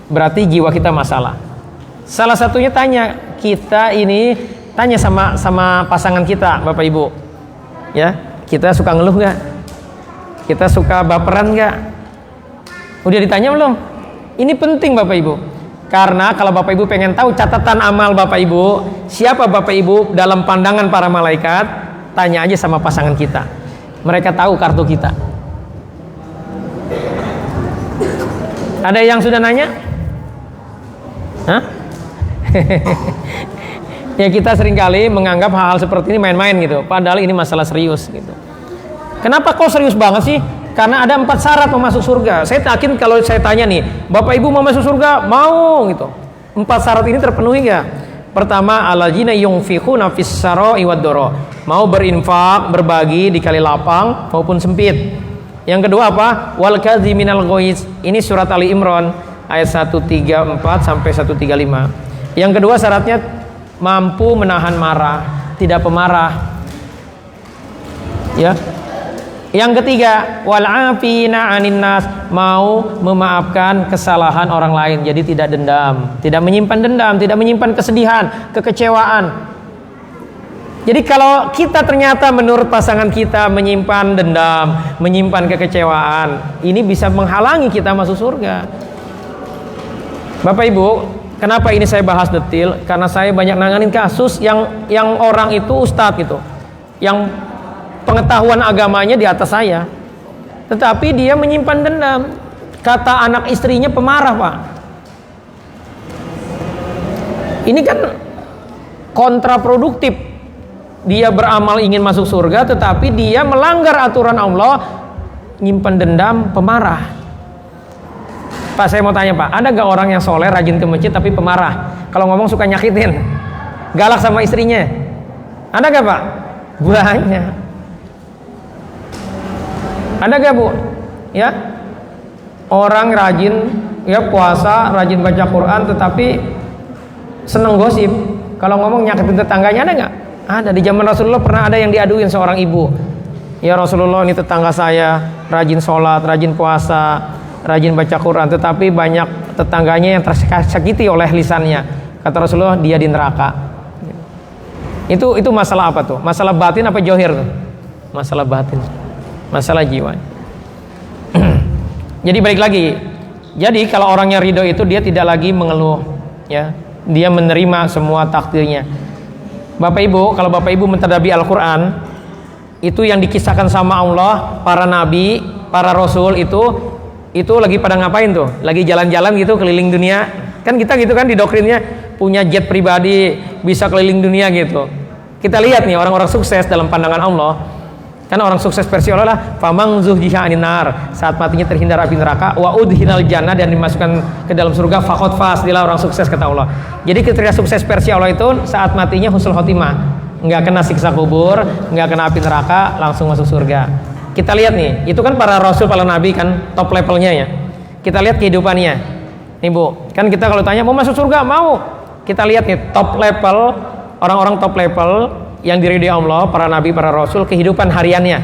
berarti jiwa kita masalah. Salah satunya tanya sama pasangan kita, Bapak Ibu. Ya, kita suka ngeluh nggak? Kita suka baperan nggak? Udah ditanya belum? Ini penting Bapak Ibu. Karena kalau Bapak Ibu pengen tahu catatan amal Bapak Ibu, siapa Bapak Ibu dalam pandangan para malaikat, tanya aja sama pasangan kita. Mereka tahu kartu kita. Ada yang sudah nanya? Hah? Ya, kita seringkali menganggap hal-hal seperti ini main-main gitu, padahal ini masalah serius gitu. Kenapa kok serius banget sih? Karena ada 4 syarat mau masuk surga. Saya yakin kalau saya tanya nih, Bapak Ibu mau masuk surga? Mau gitu. 4 syarat ini terpenuhi nggak? Pertama, alladzina yunfiquna fis sarai wad dara. Mau berinfak, berbagi di kali lapang maupun sempit. Yang kedua apa? Wal kadziminal ghaiz. Ini surat Ali Imran ayat 134 sampai 135. Yang kedua syaratnya mampu menahan marah, tidak pemarah. Ya. Yang ketiga, wal afina 'anin nas, mau memaafkan kesalahan orang lain, jadi tidak dendam, tidak menyimpan dendam, tidak menyimpan kesedihan, kekecewaan. Jadi kalau kita ternyata menurut pasangan kita menyimpan dendam, menyimpan kekecewaan, ini bisa menghalangi kita masuk surga. Bapak Ibu, kenapa ini saya bahas detil? Karena saya banyak nanganin kasus yang orang itu ustadz gitu, yang pengetahuan agamanya di atas saya, tetapi dia menyimpan dendam. Kata anak istrinya pemarah, Pak. Ini kan kontraproduktif. Dia beramal ingin masuk surga, tetapi dia melanggar aturan Allah, nyimpan dendam, pemarah. Pak, saya mau tanya Pak, ada gak orang yang soleh, rajin ke masjid tapi pemarah? Kalau ngomong suka nyakitin, galak sama istrinya, ada gak Pak? Banyak. Ada gak Bu? Ya, orang rajin ya puasa, rajin baca Quran, tetapi seneng gosip. Kalau ngomong nyakitin tetangganya, ada gak? Ada. Di zaman Rasulullah pernah ada yang diaduin seorang ibu. Ya Rasulullah, ini tetangga saya rajin sholat, rajin puasa, rajin baca Quran, tetapi banyak tetangganya yang tersakiti oleh lisannya. Kata Rasulullah, dia di neraka. Itu masalah apa tuh? Masalah batin apa johir tuh? Masalah batin, masalah jiwa. Jadi balik lagi. Jadi kalau orangnya ridho itu dia tidak lagi mengeluh, ya. Dia menerima semua takdirnya. Bapak Ibu, kalau Bapak Ibu mentadabburi Al-Quran, itu yang dikisahkan sama Allah, para nabi, para rasul itu lagi pada ngapain tuh? Lagi jalan-jalan gitu keliling dunia. Kan kita gitu kan di doktrinnya, punya jet pribadi, bisa keliling dunia gitu. Kita lihat nih orang-orang sukses dalam pandangan Allah. Kan orang sukses versi Allah lah, famang zuhziha 'anil nar, saat matinya terhindar api neraka, wa udkhilal jannah, dan dimasukkan ke dalam surga, faqad faz, dialah orang sukses kata Allah. Jadi ketika sukses versi Allah itu saat matinya husnul khotimah, enggak kena siksa kubur, enggak kena api neraka, langsung masuk surga. Kita lihat nih, itu kan para rasul, para nabi kan top levelnya ya. Kita lihat kehidupannya. Nih Bu, kan kita kalau tanya mau masuk surga, mau. Kita lihat nih top level orang-orang top level yang diridhoi Allah, para nabi, para rasul, kehidupan hariannya.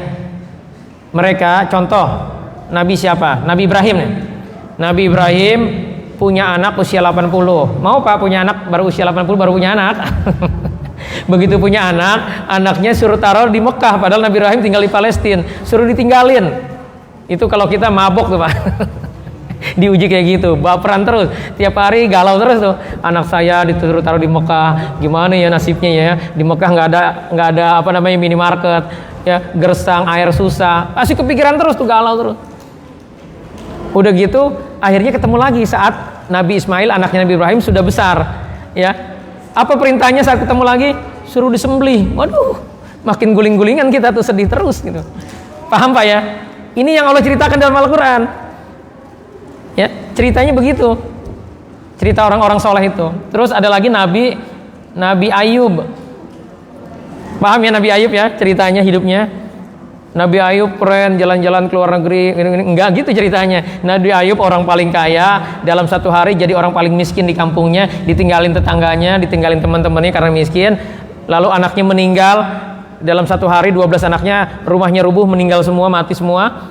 Mereka contoh Nabi siapa? Nabi Ibrahim nih. Nabi Ibrahim punya anak usia 80. Mau Pak punya anak baru usia 80 baru punya anak? Begitu punya anak, anaknya suruh taruh di Mekah, padahal Nabi Ibrahim tinggal di Palestina, suruh ditinggalin. Itu kalau kita mabok tuh Pak. Diuji kayak gitu, baperan terus, tiap hari galau terus tuh. Anak saya disuruh taruh di Mekah, gimana ya nasibnya ya? Di Mekah nggak ada apa namanya minimarket, ya gersang, air susah, pasti kepikiran terus tuh, galau terus. Udah gitu, akhirnya ketemu lagi saat Nabi Ismail, anaknya Nabi Ibrahim sudah besar, ya. Apa perintahnya saat ketemu lagi? Suruh disembelih. Waduh, makin guling-gulingan kita tuh, sedih terus gitu. Paham Pak ya? Ini yang Allah ceritakan dalam Al-Quran. Ya, ceritanya begitu. Cerita orang-orang soleh itu. Terus ada lagi Nabi Ayub. Paham ya Nabi Ayub ya ceritanya, hidupnya? Nabi Ayub keren, jalan-jalan ke luar negeri. Enggak gitu ceritanya. Nabi Ayub orang paling kaya, dalam satu hari jadi orang paling miskin di kampungnya, ditinggalin tetangganya, ditinggalin teman-temannya karena miskin. Lalu anaknya meninggal, dalam satu hari 12 anaknya, rumahnya rubuh, meninggal semua, mati semua.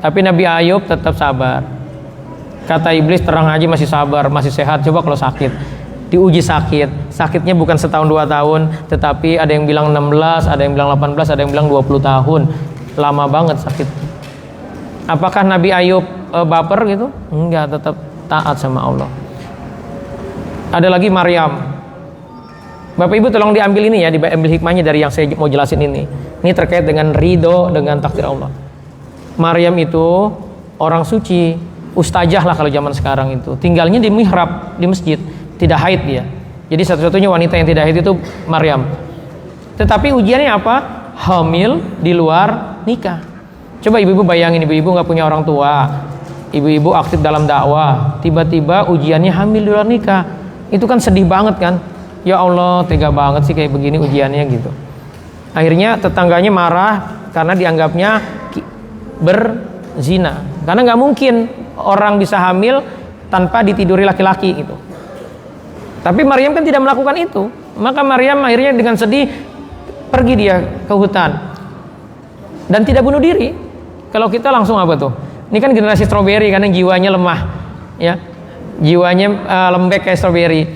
Tapi Nabi Ayub tetap sabar. Kata iblis, terang aja masih sabar, masih sehat, coba kalau sakit. Diuji sakit, sakitnya bukan setahun 2 tahun, tetapi ada yang bilang 16, ada yang bilang 18, ada yang bilang 20 tahun. Lama banget sakit. Apakah Nabi Ayub baper gitu? Enggak, tetap taat sama Allah. Ada lagi Maryam. Bapak Ibu tolong diambil ini ya, diambil hikmahnya dari yang saya mau jelasin ini. Ini terkait dengan ridho, dengan takdir Allah. Maryam itu orang suci, ustazah lah kalau zaman sekarang itu. Tinggalnya di mihrab, di masjid, tidak haid dia. Jadi satu-satunya wanita yang tidak haid itu Maryam. Tetapi ujiannya apa? Hamil di luar nikah. Coba ibu-ibu bayangin, ibu-ibu nggak punya orang tua, ibu-ibu aktif dalam dakwah, tiba-tiba ujiannya hamil di luar nikah. Itu kan sedih banget kan? Ya Allah, tega banget sih kayak begini ujiannya gitu. Akhirnya tetangganya marah karena dianggapnya berzina. Karena nggak mungkin orang bisa hamil tanpa ditiduri laki-laki gitu. Tapi Maryam kan tidak melakukan itu. Maka Maryam akhirnya dengan sedih pergi dia ke hutan dan tidak bunuh diri. Kalau kita langsung apa tuh? Ini kan generasi stroberi karena jiwanya lemah, ya, jiwanya lembek kayak stroberi.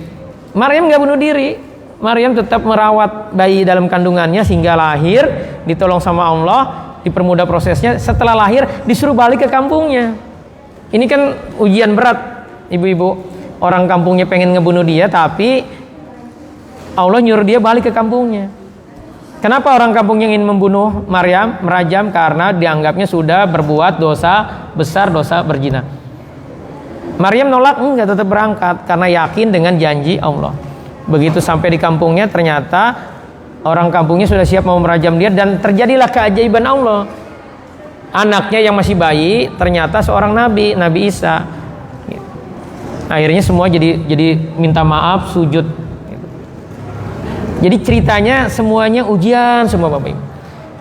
Maryam nggak bunuh diri. Maryam tetap merawat bayi dalam kandungannya sehingga lahir, ditolong sama Allah, dipermudah prosesnya. Setelah lahir disuruh balik ke kampungnya. Ini kan ujian berat, ibu-ibu. Orang kampungnya pengen ngebunuh dia, tapi Allah nyuruh dia balik ke kampungnya. Kenapa orang kampungnya ingin membunuh Maryam, merajam? Karena dianggapnya sudah berbuat dosa besar, dosa berzina. Maryam nolak, enggak, tetap berangkat karena yakin dengan janji Allah. Begitu sampai di kampungnya, ternyata orang kampungnya sudah siap mau merajam dia, dan terjadilah keajaiban Allah. Anaknya yang masih bayi ternyata seorang nabi, Nabi Isa. Akhirnya semua jadi minta maaf, sujud. Jadi ceritanya semuanya ujian semua Bapak Ibu.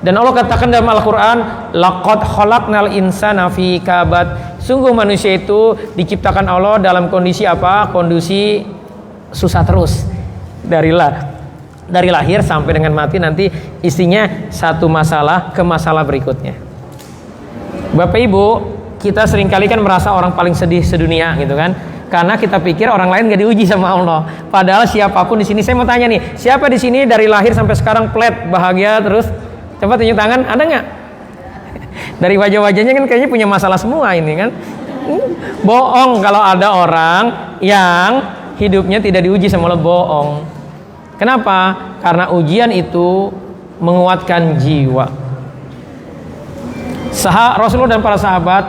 Dan Allah katakan dalam Al-Quran, laqad khalaqnal insana fi kabad. Sungguh manusia itu diciptakan Allah dalam kondisi apa? Kondisi susah terus. Dari lahir sampai dengan mati, nanti isinya satu masalah ke masalah berikutnya. Bapak Ibu, kita seringkali kan merasa orang paling sedih sedunia gitu kan, karena kita pikir orang lain gak diuji sama Allah. Padahal siapapun di sini, saya mau tanya nih, siapa di sini dari lahir sampai sekarang flat, bahagia terus? Coba tunjuk tangan, ada nggak? Dari wajah-wajahnya kan kayaknya punya masalah semua ini kan. Bohong kalau ada orang yang hidupnya tidak diuji sama Allah, bohong. Kenapa? Karena ujian itu menguatkan jiwa. Rasulullah dan para sahabat,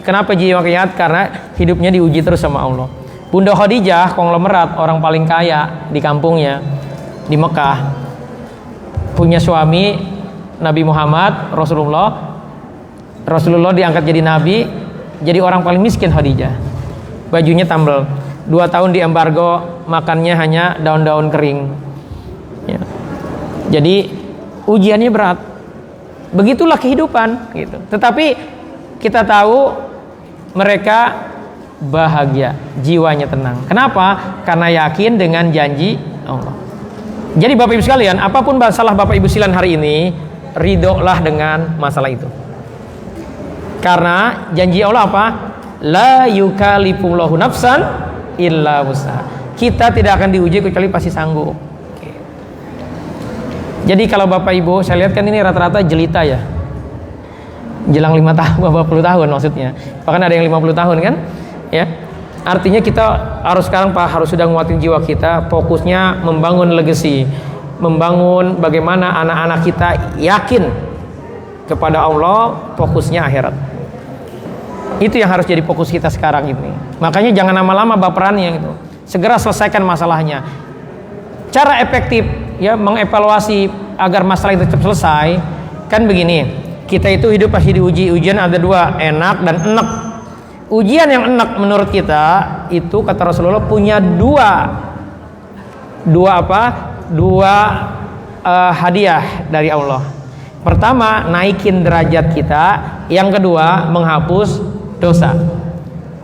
kenapa jiwa kuat? Karena hidupnya diuji terus sama Allah. Bunda Khadijah, konglomerat, orang paling kaya di kampungnya di Mekah, punya suami Nabi Muhammad, Rasulullah diangkat jadi nabi, jadi orang paling miskin Khadijah. Bajunya tambal, 2 tahun di embargo, makannya hanya daun-daun kering. Ya. Jadi ujiannya berat. Begitulah kehidupan gitu. Tetapi kita tahu mereka bahagia, jiwanya tenang. Kenapa? Karena yakin dengan janji Allah. Jadi Bapak Ibu sekalian, apapun masalah Bapak Ibu sekalian hari ini, ridholah dengan masalah itu. Karena janji Allah apa? La yukallifullahu nafsan illa wus'aha. Kita tidak akan diuji kecuali pasti sanggup. Oke. Jadi kalau Bapak Ibu, saya lihat kan ini rata-rata jelita ya. Jelang 5 tahun, 50 tahun maksudnya. Bahkan ada yang 50 tahun kan? Ya. Artinya kita harus sekarang harus sudah nguatin jiwa kita, fokusnya membangun legacy, membangun bagaimana anak-anak kita yakin kepada Allah, fokusnya akhirat. Itu yang harus jadi fokus kita sekarang ini. Makanya jangan lama-lama baperannya gitu. Segera selesaikan masalahnya. Cara efektif ya mengevaluasi agar masalah itu cepat selesai kan begini. Kita itu hidup pasti diuji. Ujian ada dua, enak dan enek. Ujian yang enak menurut kita itu kata Rasulullah punya dua hadiah dari Allah. Pertama, naikin derajat kita. Yang kedua, menghapus dosa.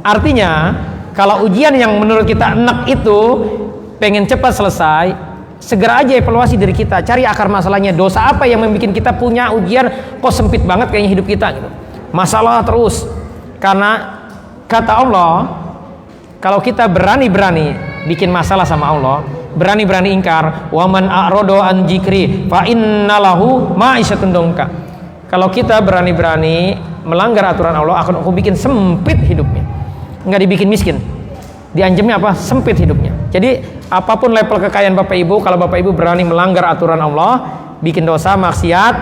Artinya, kalau ujian yang menurut kita enak itu pengen cepat selesai, segera aja evaluasi diri kita, cari akar masalahnya. Dosa apa yang membuat kita punya ujian kok sempit banget kayaknya hidup kita gitu. Masalah terus. Karena kata Allah, kalau kita berani-berani bikin masalah sama Allah, berani-berani ingkar, wa man a'rada an dzikri fa innalahu ma'isyatun dongka. Kalau kita berani-berani melanggar aturan Allah, akan aku bikin sempit hidupnya. Enggak dibikin miskin. Diancamnya apa? Sempit hidupnya. Jadi apapun level kekayaan Bapak Ibu, kalau Bapak Ibu berani melanggar aturan Allah, bikin dosa, maksiat,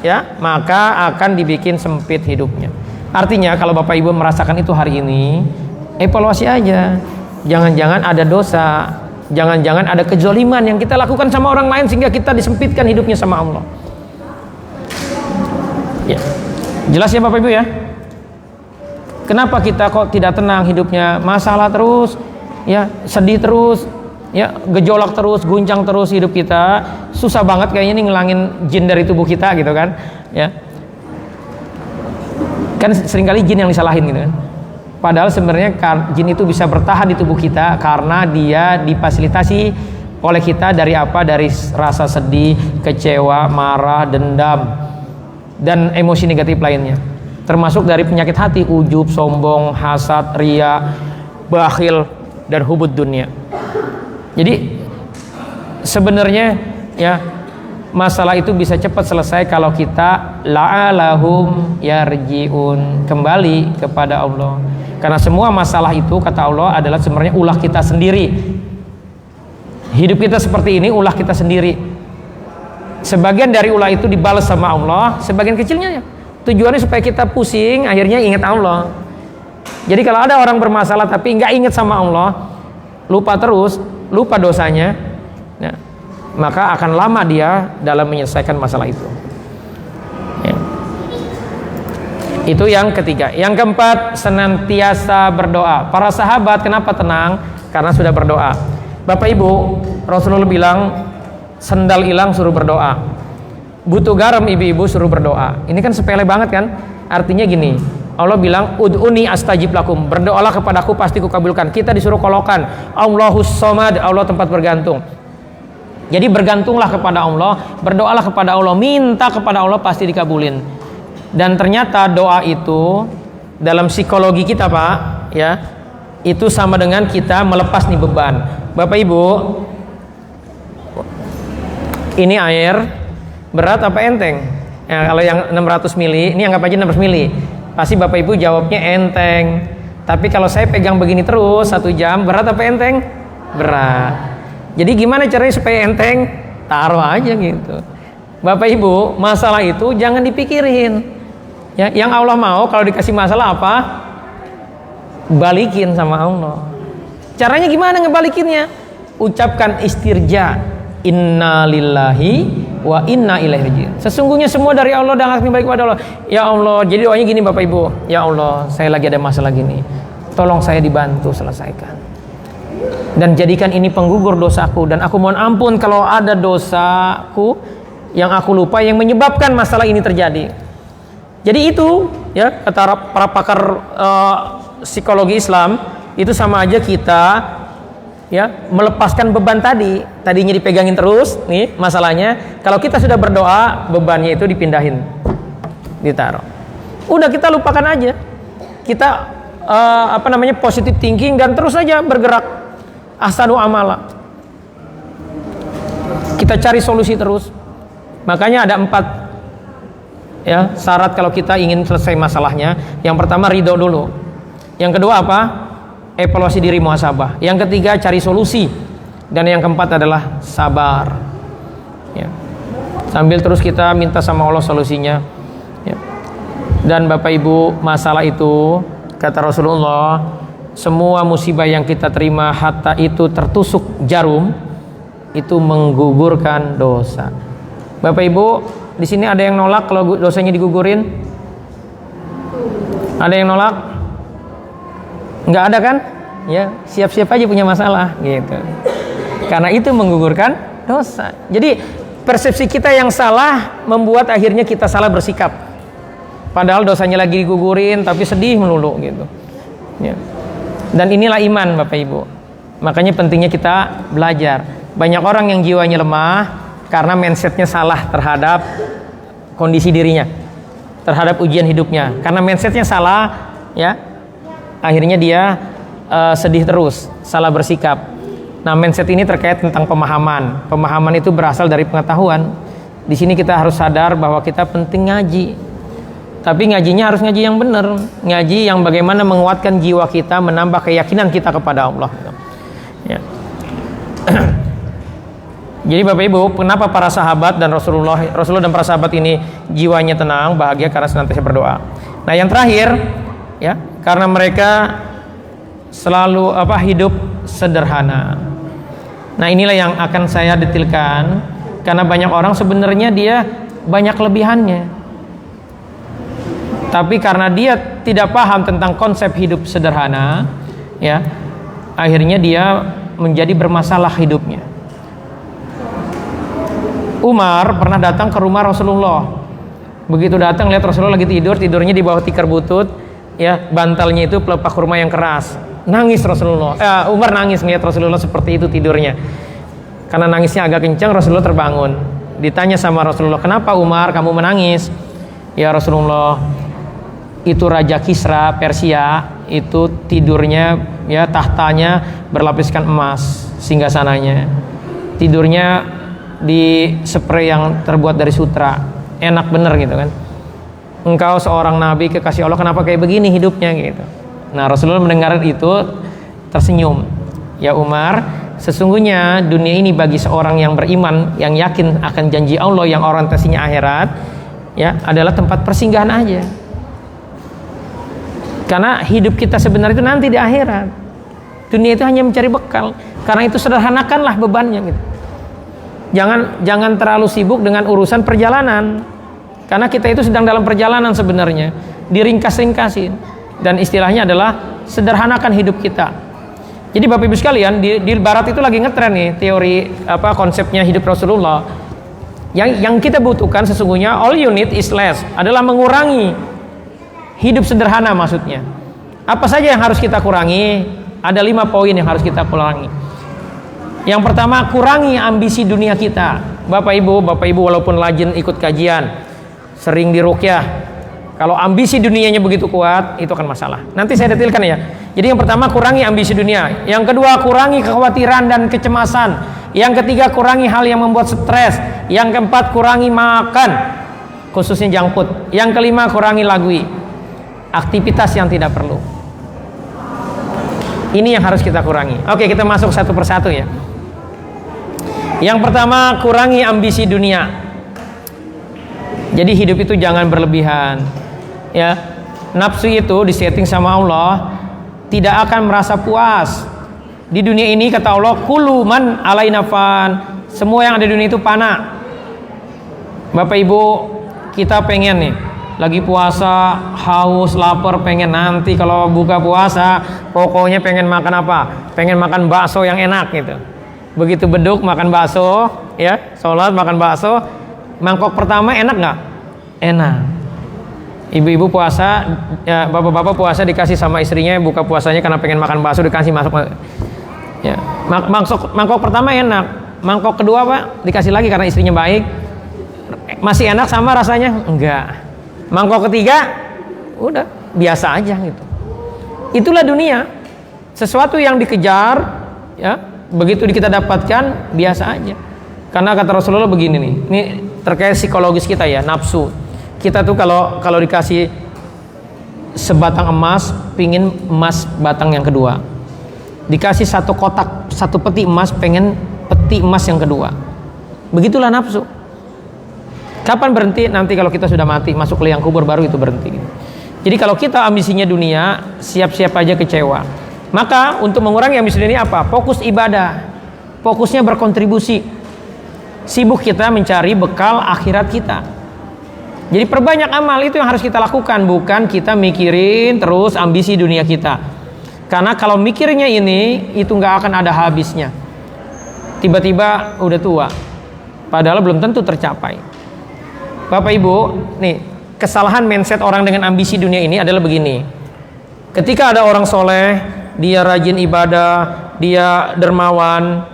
ya, maka akan dibikin sempit hidupnya. Artinya kalau Bapak Ibu merasakan itu hari ini, evaluasi aja. Jangan-jangan ada dosa, jangan-jangan ada kezaliman yang kita lakukan sama orang lain sehingga kita disempitkan hidupnya sama Allah. Ya. Jelas ya Bapak Ibu ya? Kenapa kita kok tidak tenang hidupnya? Masalah terus, ya, sedih terus, ya, gejolak terus, guncang terus hidup kita. Susah banget kayaknya nih ngilangin jin dari tubuh kita gitu kan, ya. Kan seringkali jin yang disalahin gitu kan. Padahal sebenarnya jin itu bisa bertahan di tubuh kita karena dia difasilitasi oleh kita dari apa? Dari rasa sedih, kecewa, marah, dendam, dan emosi negatif lainnya. Termasuk dari penyakit hati, ujub, sombong, hasad, ria, bakhil, dan hubud dunia. Jadi sebenarnya ya masalah itu bisa cepat selesai kalau kita la'alahum yarji'un, kembali kepada Allah. Karena semua masalah itu kata Allah adalah sebenarnya ulah kita sendiri. Hidup kita seperti ini ulah kita sendiri. Sebagian dari ulah itu dibalas sama Allah, sebagian kecilnya ya. Tujuannya supaya kita pusing, akhirnya ingat Allah. Jadi kalau ada orang bermasalah tapi nggak ingat sama Allah, lupa terus, lupa dosanya, ya, maka akan lama dia dalam menyelesaikan masalah itu. Ya. Itu yang ketiga. Yang keempat, senantiasa berdoa. Para sahabat kenapa tenang? Karena sudah berdoa. Bapak Ibu, Rasulullah bilang, sendal hilang suruh berdoa. Butuh garam ibu-ibu suruh berdoa. Ini kan sepele banget kan? Artinya gini, Allah bilang ud'uni astajib lakum, berdoalah kepadaku pasti kukabulkan. Kita disuruh kolokan Allahus Somad, Allah tempat bergantung. Jadi bergantunglah kepada Allah, berdoalah kepada Allah, minta kepada Allah pasti dikabulin. Dan ternyata doa itu dalam psikologi kita Pak, ya, itu sama dengan kita melepas nih beban. Bapak Ibu, ini air berat apa enteng? Ya, kalau yang 600 mili, ini anggap aja 600 mili. Pasti Bapak Ibu jawabnya enteng. Tapi kalau saya pegang begini terus 1 jam, berat apa enteng? Berat. Jadi gimana caranya supaya enteng? Taruh aja gitu. Bapak Ibu, masalah itu jangan dipikirin. Ya, yang Allah mau kalau dikasih masalah apa? Balikin sama Allah. Caranya gimana ngebalikinnya? Ucapkan istirja. Inna lillahi wa inna ilaihi raji'un. Sesungguhnya semua dari Allah dan akan kembali kepada Allah. Ya Allah, jadi doanya gini Bapak Ibu. Ya Allah, saya lagi ada masalah gini. Tolong saya dibantu selesaikan. Dan jadikan ini penggugur dosaku, dan aku mohon ampun kalau ada dosaku yang aku lupa yang menyebabkan masalah ini terjadi. Jadi itu ya kata para pakar psikologi Islam, itu sama aja kita ya, melepaskan beban tadinya dipegangin terus nih masalahnya. Kalau kita sudah berdoa, bebannya itu dipindahin, ditaruh, udah kita lupakan aja, kita positive thinking dan terus saja bergerak ahsanu amala, kita cari solusi terus. Makanya ada 4 ya syarat kalau kita ingin selesai masalahnya. Yang pertama ridho dulu, yang kedua apa? Evaluasi diri, muhasabah. Yang ketiga cari solusi, dan yang keempat adalah sabar ya. Sambil terus kita minta sama Allah solusinya ya. Dan Bapak Ibu, masalah itu kata Rasulullah, semua musibah yang kita terima hatta itu tertusuk jarum, itu menggugurkan dosa. Bapak Ibu, di sini ada yang nolak kalau dosanya digugurin? Ada yang nolak? Nggak ada kan? Ya, siap-siap aja punya masalah gitu. Karena itu menggugurkan dosa. Jadi persepsi kita yang salah membuat akhirnya kita salah bersikap. Padahal dosanya lagi digugurin tapi sedih melulu gitu. Ya. Dan inilah iman Bapak Ibu. Makanya pentingnya kita belajar. Banyak orang yang jiwanya lemah karena mindsetnya salah terhadap kondisi dirinya, terhadap ujian hidupnya. Karena mindsetnya salah, ya, akhirnya dia sedih terus, salah bersikap. Nah, mindset ini terkait tentang pemahaman. Pemahaman itu berasal dari pengetahuan. Di sini kita harus sadar bahwa kita penting ngaji. Tapi ngajinya harus ngaji yang benar, ngaji yang bagaimana menguatkan jiwa kita, menambah keyakinan kita kepada Allah. Ya. Jadi Bapak Ibu, kenapa para sahabat dan Rasulullah dan para sahabat ini jiwanya tenang, bahagia karena senantiasa berdoa. Nah, yang terakhir, ya, karena mereka selalu hidup sederhana. Nah, inilah yang akan saya detilkan, karena banyak orang sebenarnya dia banyak kelebihannya. Tapi karena dia tidak paham tentang konsep hidup sederhana, ya, akhirnya dia menjadi bermasalah hidupnya. Umar pernah datang ke rumah Rasulullah. Begitu datang lihat Rasulullah lagi tidur, tidurnya di bawah tikar butut, ya, bantalnya itu pelepah kurma yang keras. Nangis Rasulullah. Umar nangis melihat Rasulullah seperti itu tidurnya. Karena nangisnya agak kencang, Rasulullah terbangun. Ditanya sama Rasulullah, "Kenapa Umar kamu menangis?" "Ya Rasulullah, itu Raja Kisra Persia, itu tidurnya, ya, tahtanya berlapiskan emas singgasananya. Tidurnya di spray yang terbuat dari sutra, enak bener gitu kan. Engkau seorang nabi kekasih Allah, kenapa kayak begini hidupnya gitu." Nah, Rasulullah mendengar itu tersenyum. "Ya Umar, sesungguhnya dunia ini bagi seorang yang beriman, yang yakin akan janji Allah, yang orientasinya akhirat, ya, adalah tempat persinggahan aja. Karena hidup kita sebenarnya itu nanti di akhirat. Dunia itu hanya mencari bekal. Karena itu sederhanakanlah bebannya gitu. Jangan terlalu sibuk dengan urusan perjalanan, karena kita itu sedang dalam perjalanan sebenarnya, diringkas-ringkasin, dan istilahnya adalah sederhanakan hidup kita. Jadi Bapak Ibu sekalian, di Barat itu lagi ngetren nih teori konsepnya hidup Rasulullah. Yang kita butuhkan sesungguhnya, all you need is less, adalah mengurangi hidup sederhana maksudnya. Apa saja yang harus kita kurangi? Ada 5 poin yang harus kita kurangi. Yang pertama, kurangi ambisi dunia kita. Bapak Ibu walaupun rajin ikut kajian, sering diruqyah, kalau ambisi dunianya begitu kuat, itu akan masalah. Nanti saya detailkan ya. Jadi yang pertama, kurangi ambisi dunia. Yang kedua, kurangi kekhawatiran dan kecemasan. Yang ketiga, kurangi hal yang membuat stres. Yang keempat, kurangi makan, khususnya junk food. Yang kelima, kurangi lagwi, aktivitas yang tidak perlu. Ini yang harus kita kurangi. Oke, kita masuk satu persatu ya. Yang pertama, kurangi ambisi dunia. Jadi hidup itu jangan berlebihan, ya. Nafsu itu disetting sama Allah, tidak akan merasa puas. Di dunia ini kata Allah, kullu man alaina fan, semua yang ada di dunia itu fana. Bapak Ibu, kita pengen nih, lagi puasa, haus, lapar, pengen nanti kalau buka puasa, pokoknya pengen makan apa? Pengen makan bakso yang enak gitu. Begitu beduk makan bakso, ya, sholat makan bakso, mangkok pertama enak nggak? Enak. Ibu-ibu puasa, ya, bapak-bapak puasa dikasih sama istrinya buka puasanya karena pengen makan bakso, dikasih masuk. Ya, mangkok pertama enak, mangkok kedua Pak dikasih lagi karena istrinya baik, masih enak sama rasanya? Enggak. Mangkok ketiga udah biasa aja gitu. Itulah dunia, sesuatu yang dikejar, ya begitu kita dapatkan biasa aja. Karena kata Rasulullah begini nih, ini terkait psikologis kita ya, nafsu. Kita tuh kalau dikasih sebatang emas, pingin emas batang yang kedua. Dikasih satu kotak, satu peti emas, pengen peti emas yang kedua. Begitulah nafsu. Kapan berhenti? Nanti kalau kita sudah mati, masuk ke liang kubur, baru itu berhenti. Jadi kalau kita ambisinya dunia, siap-siap aja kecewa. Maka untuk mengurangi ambisi dunia apa? Fokus ibadah, fokusnya berkontribusi. Sibuk kita mencari bekal akhirat kita. Jadi perbanyak amal, itu yang harus kita lakukan, bukan kita mikirin terus ambisi dunia kita. Karena kalau mikirnya ini, itu nggak akan ada habisnya. Tiba-tiba udah tua, padahal belum tentu tercapai. Bapak Ibu, nih kesalahan mindset orang dengan ambisi dunia ini adalah begini. Ketika ada orang soleh, dia rajin ibadah, dia dermawan,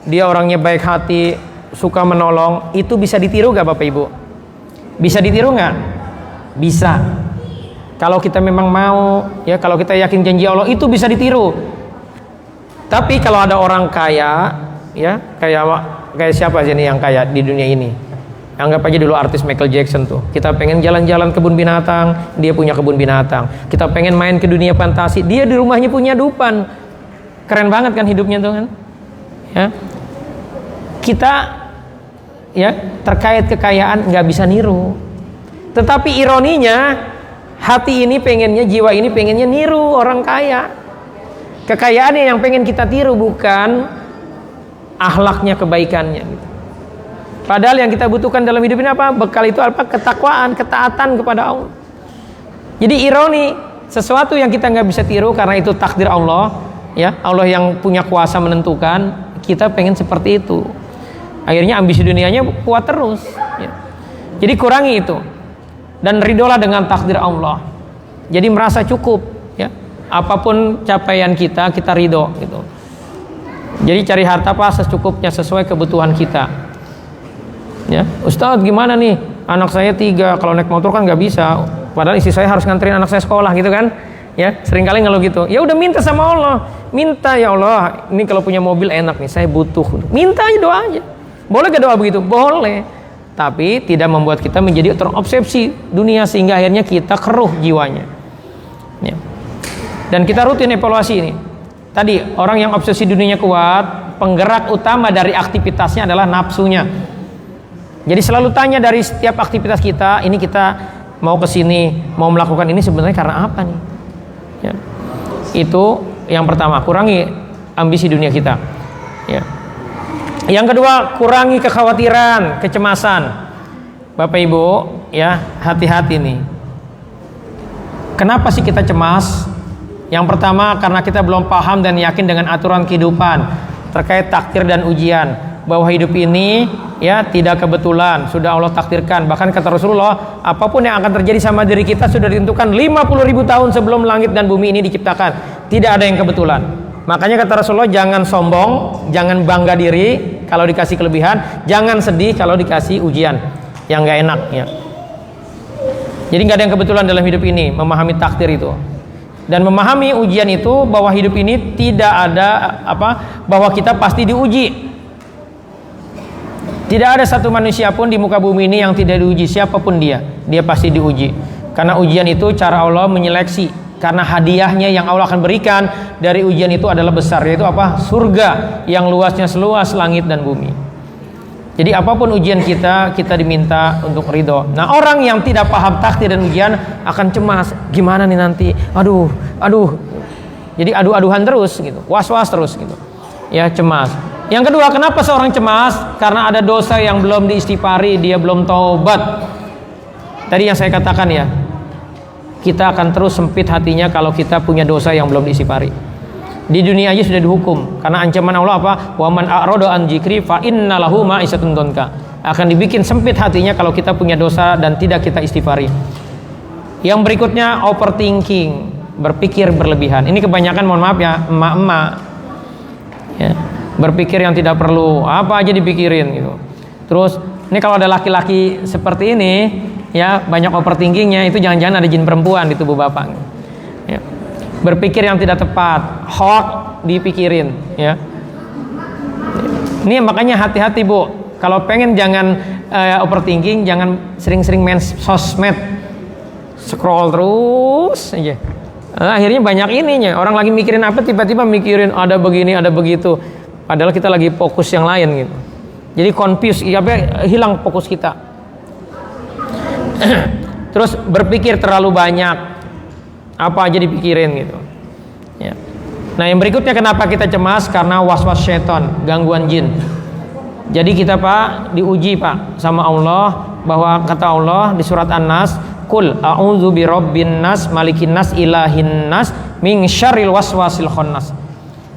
dia orangnya baik hati, suka menolong, itu bisa ditiru gak Bapak Ibu? Bisa ditiru nggak? Bisa. Kalau kita memang mau, ya kalau kita yakin janji Allah, itu bisa ditiru. Tapi kalau ada orang kaya, ya kayak siapa sih nih yang kaya di dunia ini? Anggap aja dulu artis Michael Jackson tuh. Kita pengen jalan-jalan kebun binatang, dia punya kebun binatang. Kita pengen main ke dunia fantasi, dia di rumahnya punya dupan. Keren banget kan hidupnya tuh kan? Ya. Kita ya terkait kekayaan nggak bisa niru. Tetapi ironinya, hati ini pengennya, jiwa ini pengennya niru orang kaya. Kekayaannya yang pengen kita tiru, bukan akhlaknya, kebaikannya gitu. Padahal yang kita butuhkan dalam hidup ini apa? Bekal itu apa? Ketakwaan, ketaatan kepada Allah. Jadi ironi, sesuatu yang kita nggak bisa tiru karena itu takdir Allah, ya Allah yang punya kuasa menentukan. Kita pengen seperti itu. Akhirnya ambisi dunianya kuat terus. Ya. Jadi kurangi itu dan ridolah dengan takdir Allah. Jadi merasa cukup, ya. Apapun capaian kita ridho gitu. Jadi cari harta apa secukupnya sesuai kebutuhan kita. Ya, Ustadz gimana nih? Anak saya 3, kalau naik motor kan nggak bisa. Padahal istri saya harus nganterin anak saya sekolah gitu kan? Ya, seringkali ngeluh gitu. Ya udah minta sama Allah, minta ya Allah. Ini kalau punya mobil enak nih, saya butuh. Minta aja, doa aja. Boleh gak doa begitu? Boleh. Tapi tidak membuat kita menjadi terobsesi dunia sehingga akhirnya kita keruh jiwanya. Ya. Dan kita rutin evaluasi ini. Tadi orang yang obsesi dunianya kuat, penggerak utama dari aktivitasnya adalah nafsunya. Jadi selalu tanya dari setiap aktivitas kita, ini kita mau ke sini, mau melakukan ini sebenarnya karena apa nih? Ya. Itu yang pertama, kurangi ambisi dunia kita. Ya. Yang kedua, kurangi kekhawatiran, kecemasan. Bapak Ibu, ya hati-hati nih. Kenapa sih kita cemas? Yang pertama karena kita belum paham dan yakin dengan aturan kehidupan terkait takdir dan ujian, bahwa hidup ini ya tidak kebetulan, sudah Allah takdirkan. Bahkan kata Rasulullah, apapun yang akan terjadi sama diri kita sudah ditentukan 50.000 tahun sebelum langit dan bumi ini diciptakan. Tidak ada yang kebetulan. Makanya kata Rasulullah, jangan sombong, jangan bangga diri kalau dikasih kelebihan, jangan sedih kalau dikasih ujian yang gak enak ya. Jadi gak ada yang kebetulan dalam hidup ini, memahami takdir itu. Dan memahami ujian itu, bahwa hidup ini tidak ada bahwa kita pasti diuji. Tidak ada satu manusia pun di muka bumi ini yang tidak diuji, siapapun dia pasti diuji. Karena ujian itu cara Allah menyeleksi, karena hadiahnya yang Allah akan berikan dari ujian itu adalah besar, yaitu apa? Surga yang luasnya seluas langit dan bumi. Jadi apapun ujian kita diminta untuk ridho. Nah, orang yang tidak paham takdir dan ujian akan cemas, gimana nih nanti? Aduh. Jadi adu-aduhan terus gitu, was-was terus gitu. Ya, cemas. Yang kedua, kenapa seorang cemas? Karena ada dosa yang belum diistighfari, dia belum taubat. Tadi yang saya katakan ya, kita akan terus sempit hatinya kalau kita punya dosa yang belum diistighfari. Di dunia aja sudah dihukum karena ancaman Allah apa? Wa man a'rada an dzikri fa innalahu ma'isatun donka. Akan dibikin sempit hatinya kalau kita punya dosa dan tidak kita istighfari. Yang berikutnya, overthinking, berpikir berlebihan. Ini kebanyakan, mohon maaf ya, emak-emak. Ya. Berpikir yang tidak perlu, apa aja dipikirin gitu. Terus ini kalau ada laki-laki seperti ini, ya banyak overthinkingnya, itu jangan-jangan ada jin perempuan di tubuh bapak. Ya. Berpikir yang tidak tepat, hoax dipikirin, ya. Ini makanya hati-hati Bu, kalau pengen jangan overthinking, jangan sering-sering main sosmed, scroll terus aja. Akhirnya banyak ininya, orang lagi mikirin apa tiba-tiba mikirin ada begini, ada begitu. Padahal kita lagi fokus yang lain gitu. Jadi confused, hilang fokus kita. Terus berpikir terlalu banyak, apa aja dipikirin gitu. Ya. Nah yang berikutnya kenapa kita cemas? Karena was-was syaitan, gangguan jin. Jadi kita Pak diuji Pak sama Allah, bahwa kata Allah di surat An-Nas, Qul a'udzu birabbin nas, malikin nas, ilahin nas, min syarril waswasil khannas.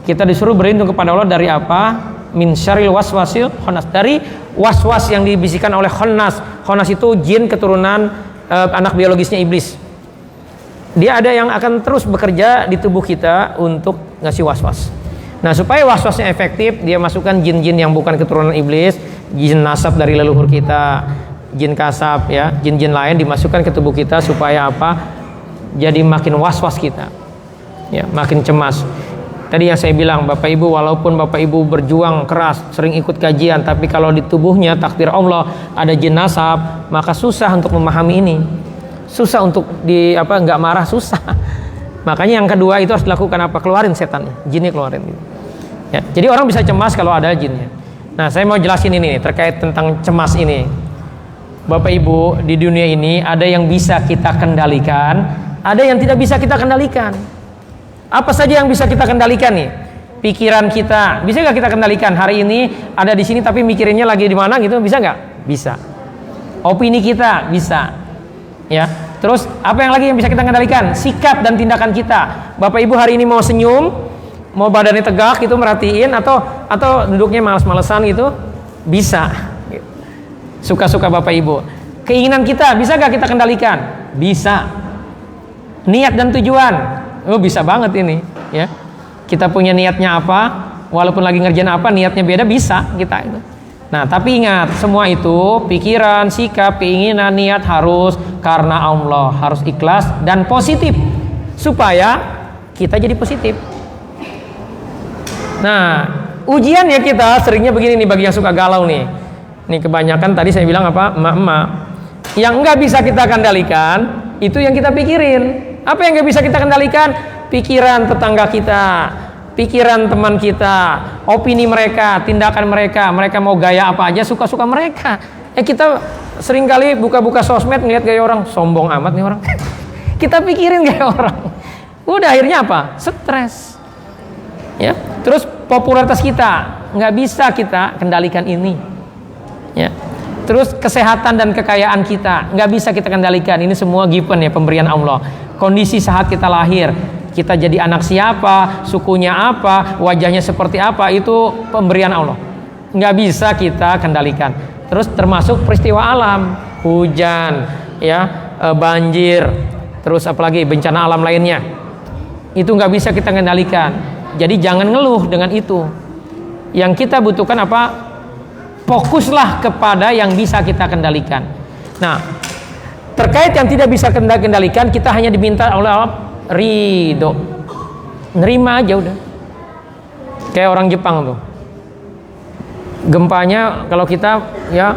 Kita disuruh berlindung kepada Allah dari apa? Min syarril waswasil khannas, dari waswas yang dibisikkan oleh khannas. Khannas itu jin keturunan anak biologisnya iblis. Dia ada yang akan terus bekerja di tubuh kita untuk ngasih waswas. Nah supaya waswasnya efektif, dia masukkan jin-jin yang bukan keturunan iblis, jin nasab dari leluhur kita, jin kasab, ya, jin-jin lain dimasukkan ke tubuh kita supaya apa? Jadi makin was-was kita, ya, makin cemas. Tadi yang saya bilang, Bapak Ibu, walaupun Bapak Ibu berjuang keras, sering ikut kajian, tapi kalau di tubuhnya takdir Allah ada jin nasab, maka susah untuk memahami ini, susah untuk nggak marah, susah. Makanya yang kedua itu harus dilakukan apa? Keluarin setan, jinnya keluarin. Ya, jadi orang bisa cemas kalau ada jinnya. Nah, saya mau jelasin ini terkait tentang cemas ini. Bapak Ibu, di dunia ini ada yang bisa kita kendalikan, ada yang tidak bisa kita kendalikan. Apa saja yang bisa kita kendalikan nih? Pikiran kita, bisa nggak kita kendalikan? Hari ini ada di sini tapi mikirinnya lagi di mana gitu, bisa nggak? Bisa. Opini kita bisa, ya. Terus apa yang lagi yang bisa kita kendalikan? Sikap dan tindakan kita. Bapak Ibu hari ini mau senyum, mau badannya tegak gitu merhatiin, atau duduknya malas-malesan gitu, bisa. Suka-suka Bapak Ibu. Keinginan kita bisa nggak kita kendalikan? Bisa. Niat dan tujuan, bisa banget ini, ya. Kita punya niatnya apa, walaupun lagi ngerjain apa, niatnya beda, bisa kita itu. Nah, tapi ingat, semua itu pikiran, sikap, keinginan, niat harus karena Allah, harus ikhlas dan positif supaya kita jadi positif. Nah, ujiannya kita seringnya begini nih, bagi yang suka galau nih. Nih kebanyakan tadi saya bilang apa? Emak-emak. Yang nggak bisa kita kendalikan itu yang kita pikirin. Apa yang nggak bisa kita kendalikan? Pikiran tetangga kita, pikiran teman kita, opini mereka, tindakan mereka. Mereka mau gaya apa aja, suka-suka mereka. Kita seringkali buka-buka sosmed ngeliat gaya orang, sombong amat nih orang. Kita pikirin gaya orang. Udah akhirnya apa? Stres. Ya. Terus popularitas kita nggak bisa kita kendalikan ini. Ya. Terus kesehatan dan kekayaan kita nggak bisa kita kendalikan. Ini semua given ya, pemberian Allah. Kondisi saat kita lahir, kita jadi anak siapa, sukunya apa, wajahnya seperti apa, itu pemberian Allah, nggak bisa kita kendalikan. Terus termasuk peristiwa alam, hujan, ya, banjir, terus apalagi bencana alam lainnya, itu nggak bisa kita kendalikan. Jadi jangan ngeluh dengan itu. Yang kita butuhkan apa? Fokuslah kepada yang bisa kita kendalikan. Nah, terkait yang tidak bisa kita kendalikan, kita hanya diminta oleh Allah ridho, nerima aja udah. Kayak orang Jepang tuh, gempanya kalau kita ya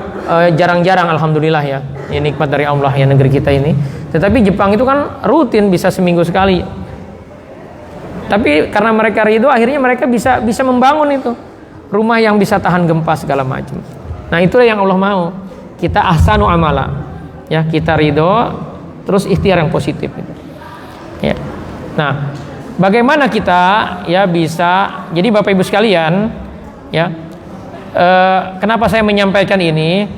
jarang-jarang, alhamdulillah ya, ini nikmat dari Allah ya negeri kita ini. Tetapi Jepang itu kan rutin, bisa seminggu sekali. Tapi karena mereka ridho, akhirnya mereka bisa membangun itu rumah yang bisa tahan gempa segala macam. Nah itulah yang Allah mau. Kita ahsanu amala, ya, kita ridho, terus ikhtiar yang positif gitu. Ya. Nah, bagaimana kita ya bisa? Jadi Bapak Ibu sekalian, ya, kenapa saya menyampaikan ini?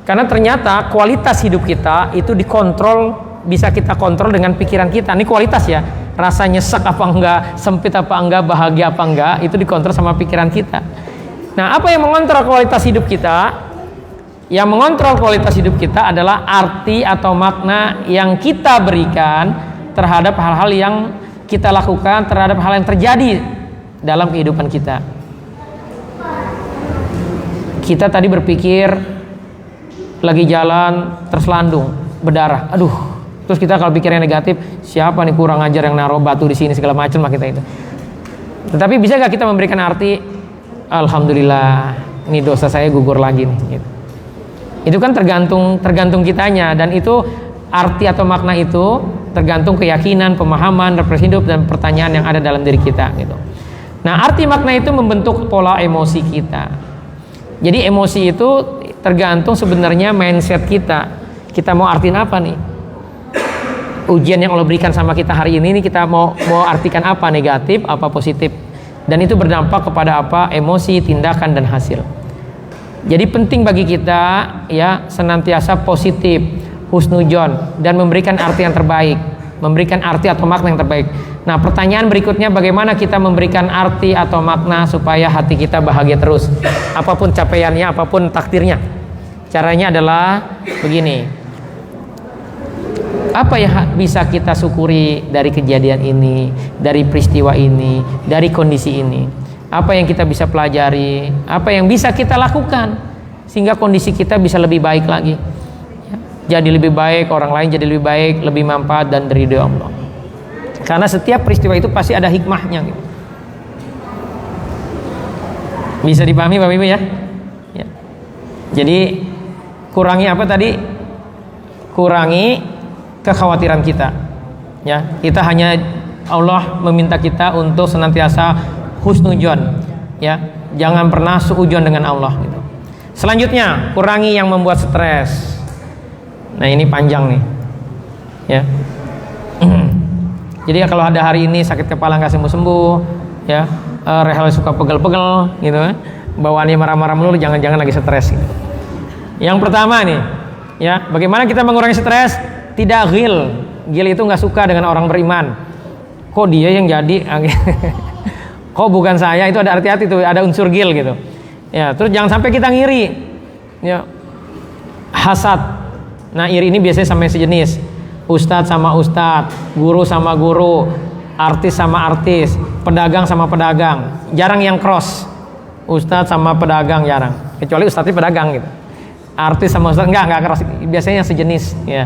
Karena ternyata kualitas hidup kita itu dikontrol, bisa kita kontrol dengan pikiran kita. Ini kualitas ya, rasa nyesek apa enggak, sempit apa enggak, bahagia apa enggak, itu dikontrol sama pikiran kita. Nah, apa yang mengontrol kualitas hidup kita? Yang mengontrol kualitas hidup kita adalah arti atau makna yang kita berikan terhadap hal-hal yang kita lakukan, terhadap hal yang terjadi dalam kehidupan kita. Kita tadi berpikir lagi jalan terselandung, berdarah. Aduh. Terus kita kalau pikirnya negatif, siapa nih kurang ajar yang naruh batu di sini segala macam lah kita itu. Tetapi bisa gak kita memberikan arti, alhamdulillah, ini dosa saya gugur lagi nih. Gitu. Itu kan tergantung kitanya, dan itu arti atau makna itu tergantung keyakinan, pemahaman, referensi hidup dan pertanyaan yang ada dalam diri kita. Gitu. Nah, arti makna itu membentuk pola emosi kita. Jadi emosi itu tergantung sebenarnya mindset kita. Kita mau artiin apa nih? Ujian yang Allah berikan sama kita hari ini kita mau artikan apa, negatif apa positif, dan itu berdampak kepada apa, emosi, tindakan dan hasil. Jadi penting bagi kita ya senantiasa positif, husnudzon, dan memberikan arti yang terbaik, memberikan arti atau makna yang terbaik. Nah, pertanyaan berikutnya, bagaimana kita memberikan arti atau makna supaya hati kita bahagia terus, apapun capaiannya, apapun takdirnya. Caranya adalah begini. Apa yang bisa kita syukuri dari kejadian ini, dari peristiwa ini, dari kondisi ini? Apa yang kita bisa pelajari? Apa yang bisa kita lakukan sehingga kondisi kita bisa lebih baik lagi? Jadi lebih baik, orang lain jadi lebih baik, lebih manfaat dan ridho Allah. Karena setiap peristiwa itu pasti ada hikmahnya. Gitu. Bisa dipahami Bapak Ibu ya? Ya. Jadi kurangi apa tadi? Kurangi kekhawatiran kita, ya. Kita hanya, Allah meminta kita untuk senantiasa husnudzon, ya. Jangan pernah suudzon dengan Allah. Gitu. Selanjutnya, kurangi yang membuat stres. Nah, ini panjang nih, ya. Jadi kalau ada hari ini sakit kepala nggak sembuh-sembuh, ya, rehel suka pegel-pegel, gitu, bawaannya marah-marah melulu, jangan-jangan lagi stres. Gitu. Yang pertama nih, ya, bagaimana kita mengurangi stres? Tidak ghil itu nggak suka dengan orang beriman. Kok dia yang jadi? Kok bukan saya? Itu ada hati-hati tuh, ada unsur ghil gitu. Ya, terus jangan sampai kita ngiri. Ya. Hasad. Nah, iri ini biasanya sama sejenis. Ustadz sama ustadz, guru sama guru, artis sama artis, pedagang sama pedagang. Jarang yang cross. Ustadz sama pedagang jarang. Kecuali ustadznya pedagang gitu. Artis sama ustadz enggak cross. Biasanya yang sejenis, ya.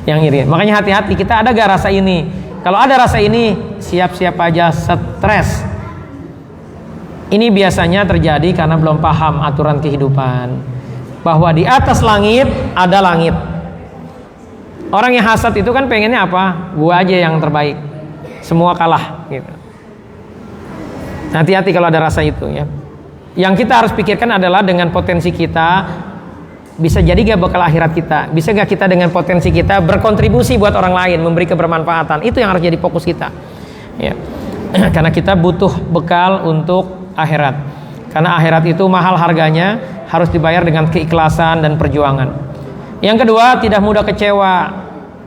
Yang iri. Makanya hati-hati, kita ada gak rasa ini? Kalau ada rasa ini, siap-siap aja stres. Ini biasanya terjadi karena belum paham aturan kehidupan, bahwa di atas langit ada langit. Orang yang hasad itu kan pengennya apa? Gua aja yang terbaik, semua kalah gitu. Hati-hati kalau ada rasa itu, ya. Yang kita harus pikirkan adalah dengan potensi kita, bisa jadi gak bekal akhirat kita, bisa gak kita dengan potensi kita berkontribusi buat orang lain, memberi kebermanfaatan. Itu yang harus jadi fokus kita, ya. Karena kita butuh bekal untuk akhirat, karena akhirat itu mahal harganya, harus dibayar dengan keikhlasan dan perjuangan. Yang kedua, tidak mudah kecewa,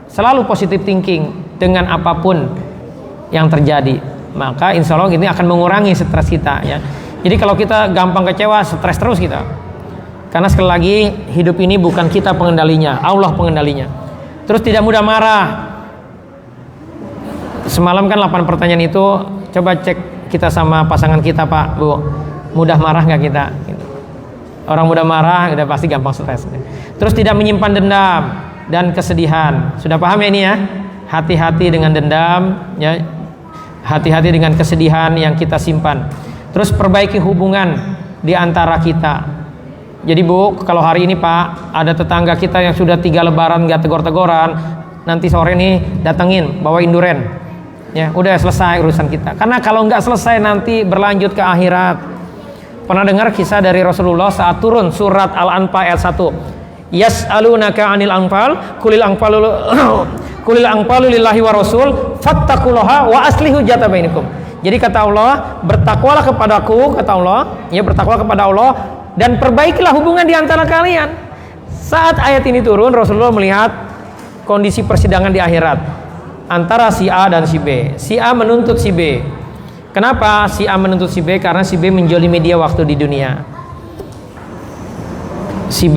selalu positive thinking dengan apapun yang terjadi, maka insya Allah ini akan mengurangi stres kita, ya. Jadi kalau kita gampang kecewa, stres terus kita. Karena sekali lagi, hidup ini bukan kita pengendalinya, Allah pengendalinya. Terus tidak mudah marah. Semalam kan 8 pertanyaan itu, coba cek kita sama pasangan kita, Pak, Bu. Mudah marah nggak kita? Orang mudah marah, udah pasti gampang stres. Terus tidak menyimpan dendam dan kesedihan. Sudah paham ya ini ya? Hati-hati dengan dendam, ya. Hati-hati dengan kesedihan yang kita simpan. Terus perbaiki hubungan di antara kita. Jadi Bu, kalau hari ini Pak, ada tetangga kita yang sudah 3 lebaran gak tegor-tegoran, nanti sore nih datengin, bawain duren. Ya, udah selesai urusan kita. Karena kalau nggak selesai nanti berlanjut ke akhirat. Pernah dengar kisah dari Rasulullah saat turun surat Al-Anfal ayat 1. Yas'alunaka 'anil anfal, kulil anfalu lillahi wa rasul, fattaqullaha wa aslihu dzata bainakum. Jadi kata Allah, bertakwalah kepadaku, kata Allah, ya bertakwalah kepada Allah dan perbaikilah hubungan di antara kalian. Saat ayat ini turun, Rasulullah melihat kondisi persidangan di akhirat antara si A dan si B. Si A menuntut si B. Kenapa si A menuntut si B? Karena si B menjolimi dia waktu di dunia. Si B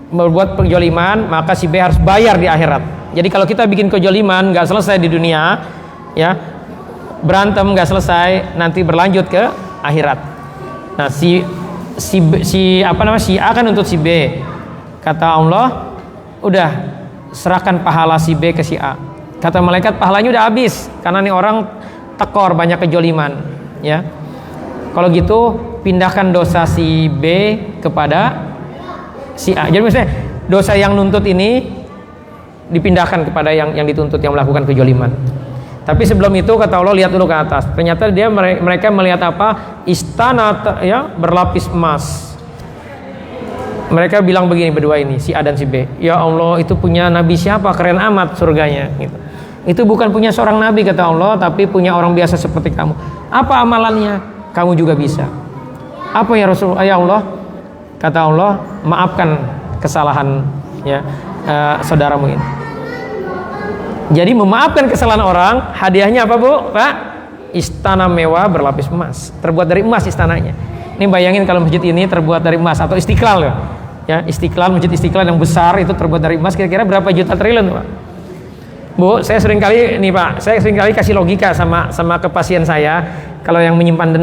membuat penjoliman, maka si B harus bayar di akhirat. Jadi kalau kita bikin kejoliman nggak selesai di dunia, ya berantem nggak selesai, nanti berlanjut ke akhirat. Nah, si si A kan nuntut si B. Kata Allah, udah serahkan pahala si B ke si A. Kata malaikat, pahalanya udah habis karena nih orang tekor, banyak kejoliman, ya. Kalau gitu pindahkan dosa si B kepada si A. Jadi misalnya dosa yang nuntut ini dipindahkan kepada yang dituntut, yang melakukan kejoliman. Tapi sebelum itu kata Allah, lihat dulu ke atas. Ternyata mereka melihat apa? Istana, ya, berlapis emas. Mereka bilang begini berdua ini, si A dan si B. Ya Allah, itu punya nabi siapa? Keren amat surganya. Gitu. Itu bukan punya seorang nabi kata Allah, tapi punya orang biasa seperti kamu. Apa amalannya? Kamu juga bisa. Apa ya Rasulullah? Ya Allah, kata Allah, maafkan kesalahan, ya, saudaramu ini. Jadi memaafkan kesalahan orang, hadiahnya apa Bu? Pak? Istana mewah berlapis emas, terbuat dari emas istananya. Ini bayangin kalau masjid ini terbuat dari emas, atau Istiqlal ya, Istiqlal, masjid Istiqlal yang besar itu terbuat dari emas, kira-kira berapa juta triliun Pak? Bu, saya sering kali kasih logika sama ke pasien saya, kalau yang menyimpan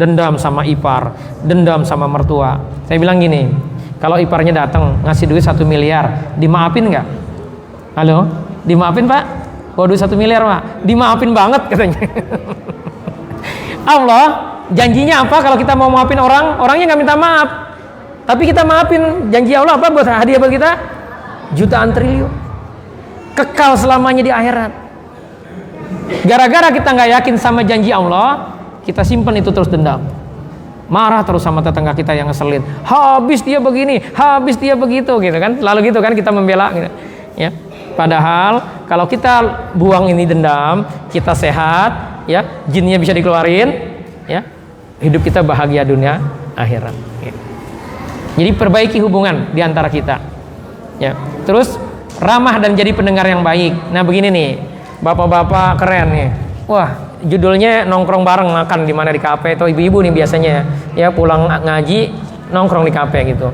dendam sama ipar, dendam sama mertua. Saya bilang gini, kalau iparnya datang ngasih duit 1 miliar, dimaafin nggak? Halo? Dimaafin Pak? Waduh 1 miliar Pak, dimaafin banget katanya. Allah janjinya apa kalau kita mau maafin orang? Orangnya nggak minta maaf, tapi kita maafin. Janji Allah apa buat hadiah buat kita? Jutaan triliun, kekal selamanya di akhirat. Gara-gara kita nggak yakin sama janji Allah, kita simpen itu terus dendam, marah terus sama tetangga kita yang ngeselin. Habis dia begini, habis dia begitu, gitu kan? Lalu gitu kan kita membela, gitu. Ya. Padahal kalau kita buang ini dendam, kita sehat, ya, jinnya bisa dikeluarin, ya, hidup kita bahagia dunia akhirat. Ya. Jadi perbaiki hubungan di antara kita, ya. Terus ramah dan jadi pendengar yang baik. Nah begini nih, bapak-bapak keren nih. Wah, judulnya nongkrong bareng makan di mana, di kafe, atau ibu-ibu nih biasanya, ya, pulang ngaji nongkrong di kafe gitu.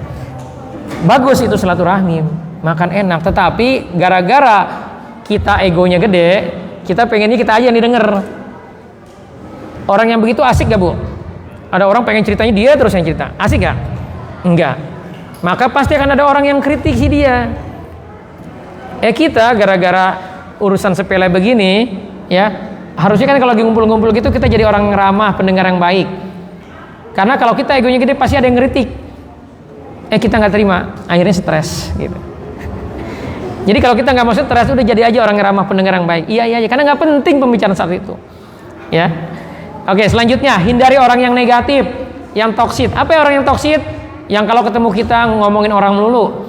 Bagus itu silaturahmi. Makan enak, tetapi gara-gara kita egonya gede, kita pengennya kita aja yang didengar. Orang yang begitu asik gak Bu? Ada orang pengen ceritanya dia terus yang cerita, asik gak? Enggak. Maka pasti akan ada orang yang kritik si dia. Kita gara-gara urusan sepele begini, ya, harusnya kan kalau lagi ngumpul-ngumpul gitu kita jadi orang ramah, pendengar yang baik. Karena kalau kita egonya gede pasti ada yang kritik. Kita nggak terima, akhirnya stres gitu. Jadi kalau kita nggak mau stres, udah jadi aja orang ramah, pendengar yang baik. Iya, karena nggak penting pembicaraan saat itu. Ya. Oke, selanjutnya hindari orang yang negatif, yang toksit. Apa ya orang yang toksit? Yang kalau ketemu kita ngomongin orang melulu.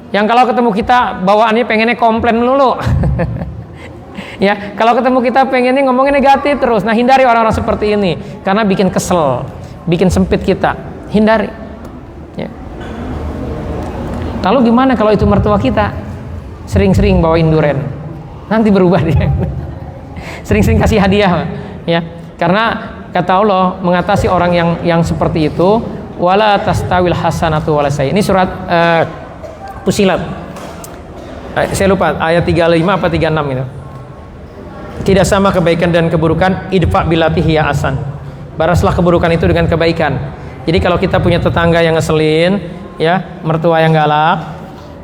Yang kalau ketemu kita bawaannya pengennya komplain melulu. Ya, kalau ketemu kita pengennya ngomongin negatif terus. Nah, hindari orang-orang seperti ini karena bikin kesel, bikin sempit kita. Hindari. Ya. Lalu gimana kalau itu mertua kita? Sering-sering bawain duren, nanti berubah dia. Sering-sering kasih hadiah, ya. Karena kata Allah mengatasi orang yang seperti itu, wala tastawil hasanatu wala sayyi. Ini surat Fusilat. Saya lupa ayat 35 apa 36 itu. Tidak sama kebaikan dan keburukan, idfa billati hiya ahsan. Balaslah keburukan itu dengan kebaikan. Jadi kalau kita punya tetangga yang ngeselin, ya, mertua yang galak,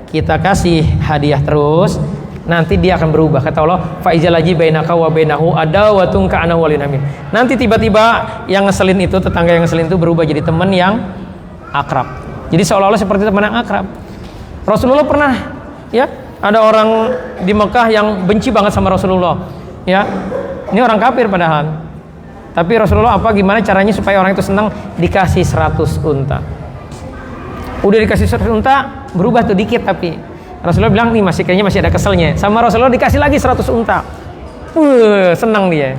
kita kasih hadiah terus, nanti dia akan berubah. Kata Allah, fa izalaji bainaka wa bainahu adawatun ka'anna waliyun hamim. Nanti tiba-tiba yang ngeselin itu, tetangga yang ngeselin itu berubah jadi teman yang akrab. Jadi seolah-olah seperti teman yang akrab. Rasulullah pernah, ya, ada orang di Mekah yang benci banget sama Rasulullah, ya. Ini orang kafir padahal. Tapi Rasulullah gimana caranya supaya orang itu senang? Dikasih 100 unta. Udah dikasih 100 unta, berubah tuh dikit, tapi Rasulullah bilang nih kayaknya masih ada keselnya. Sama Rasulullah dikasih lagi 100 unta. Senang dia.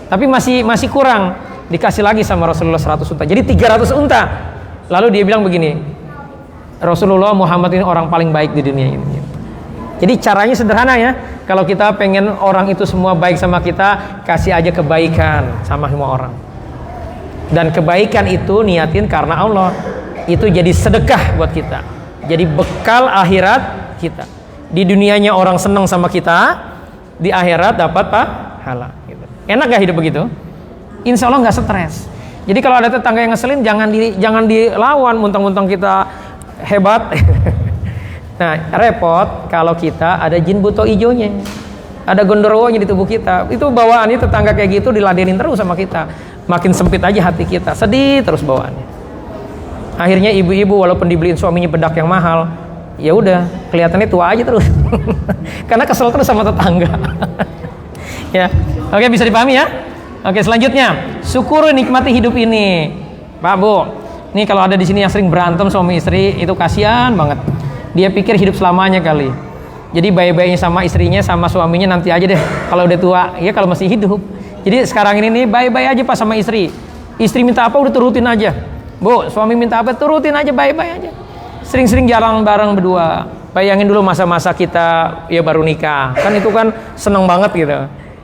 Tapi masih kurang. Dikasih lagi sama Rasulullah 100 unta. Jadi 300 unta. Lalu dia bilang begini, Rasulullah Muhammad ini orang paling baik di dunia ini. Jadi caranya sederhana ya. Kalau kita pengen orang itu semua baik sama kita, kasih aja kebaikan sama semua orang. Dan kebaikan itu niatin karena Allah. Itu jadi sedekah buat kita, jadi bekal akhirat kita. Di dunianya orang senang sama kita, di akhirat dapat pahala gitu. Enak gak hidup begitu? Insya Allah gak stres. Jadi kalau ada tetangga yang ngeselin, jangan dilawan, muntang-muntang kita hebat. Nah, repot kalau kita ada jin buto ijonya, ada gondorowonya di tubuh kita. Itu bawaannya tetangga kayak gitu diladenin terus sama kita. Makin sempit aja hati kita, sedih terus bawaannya. Akhirnya ibu-ibu walaupun dibeliin suaminya bedak yang mahal, ya udah kelihatannya tua aja terus. Karena kesel terus sama tetangga. Ya, oke, bisa dipahami ya. Oke, selanjutnya, syukuri nikmati hidup ini, Pak Bu. Nih kalau ada di sini yang sering berantem suami istri, itu kasihan banget. Dia pikir hidup selamanya kali. Jadi baik-baiknya sama istrinya, sama suaminya nanti aja deh. Kalau udah tua, ya kalau masih hidup. Jadi sekarang ini nih baik-baik aja Pak sama istri. Istri minta apa udah turutin aja. Bu, suami minta apa turutin aja, baik-baik aja. Sering-sering jalan bareng berdua. Bayangin dulu masa-masa kita ya baru nikah. Kan itu kan seneng banget gitu.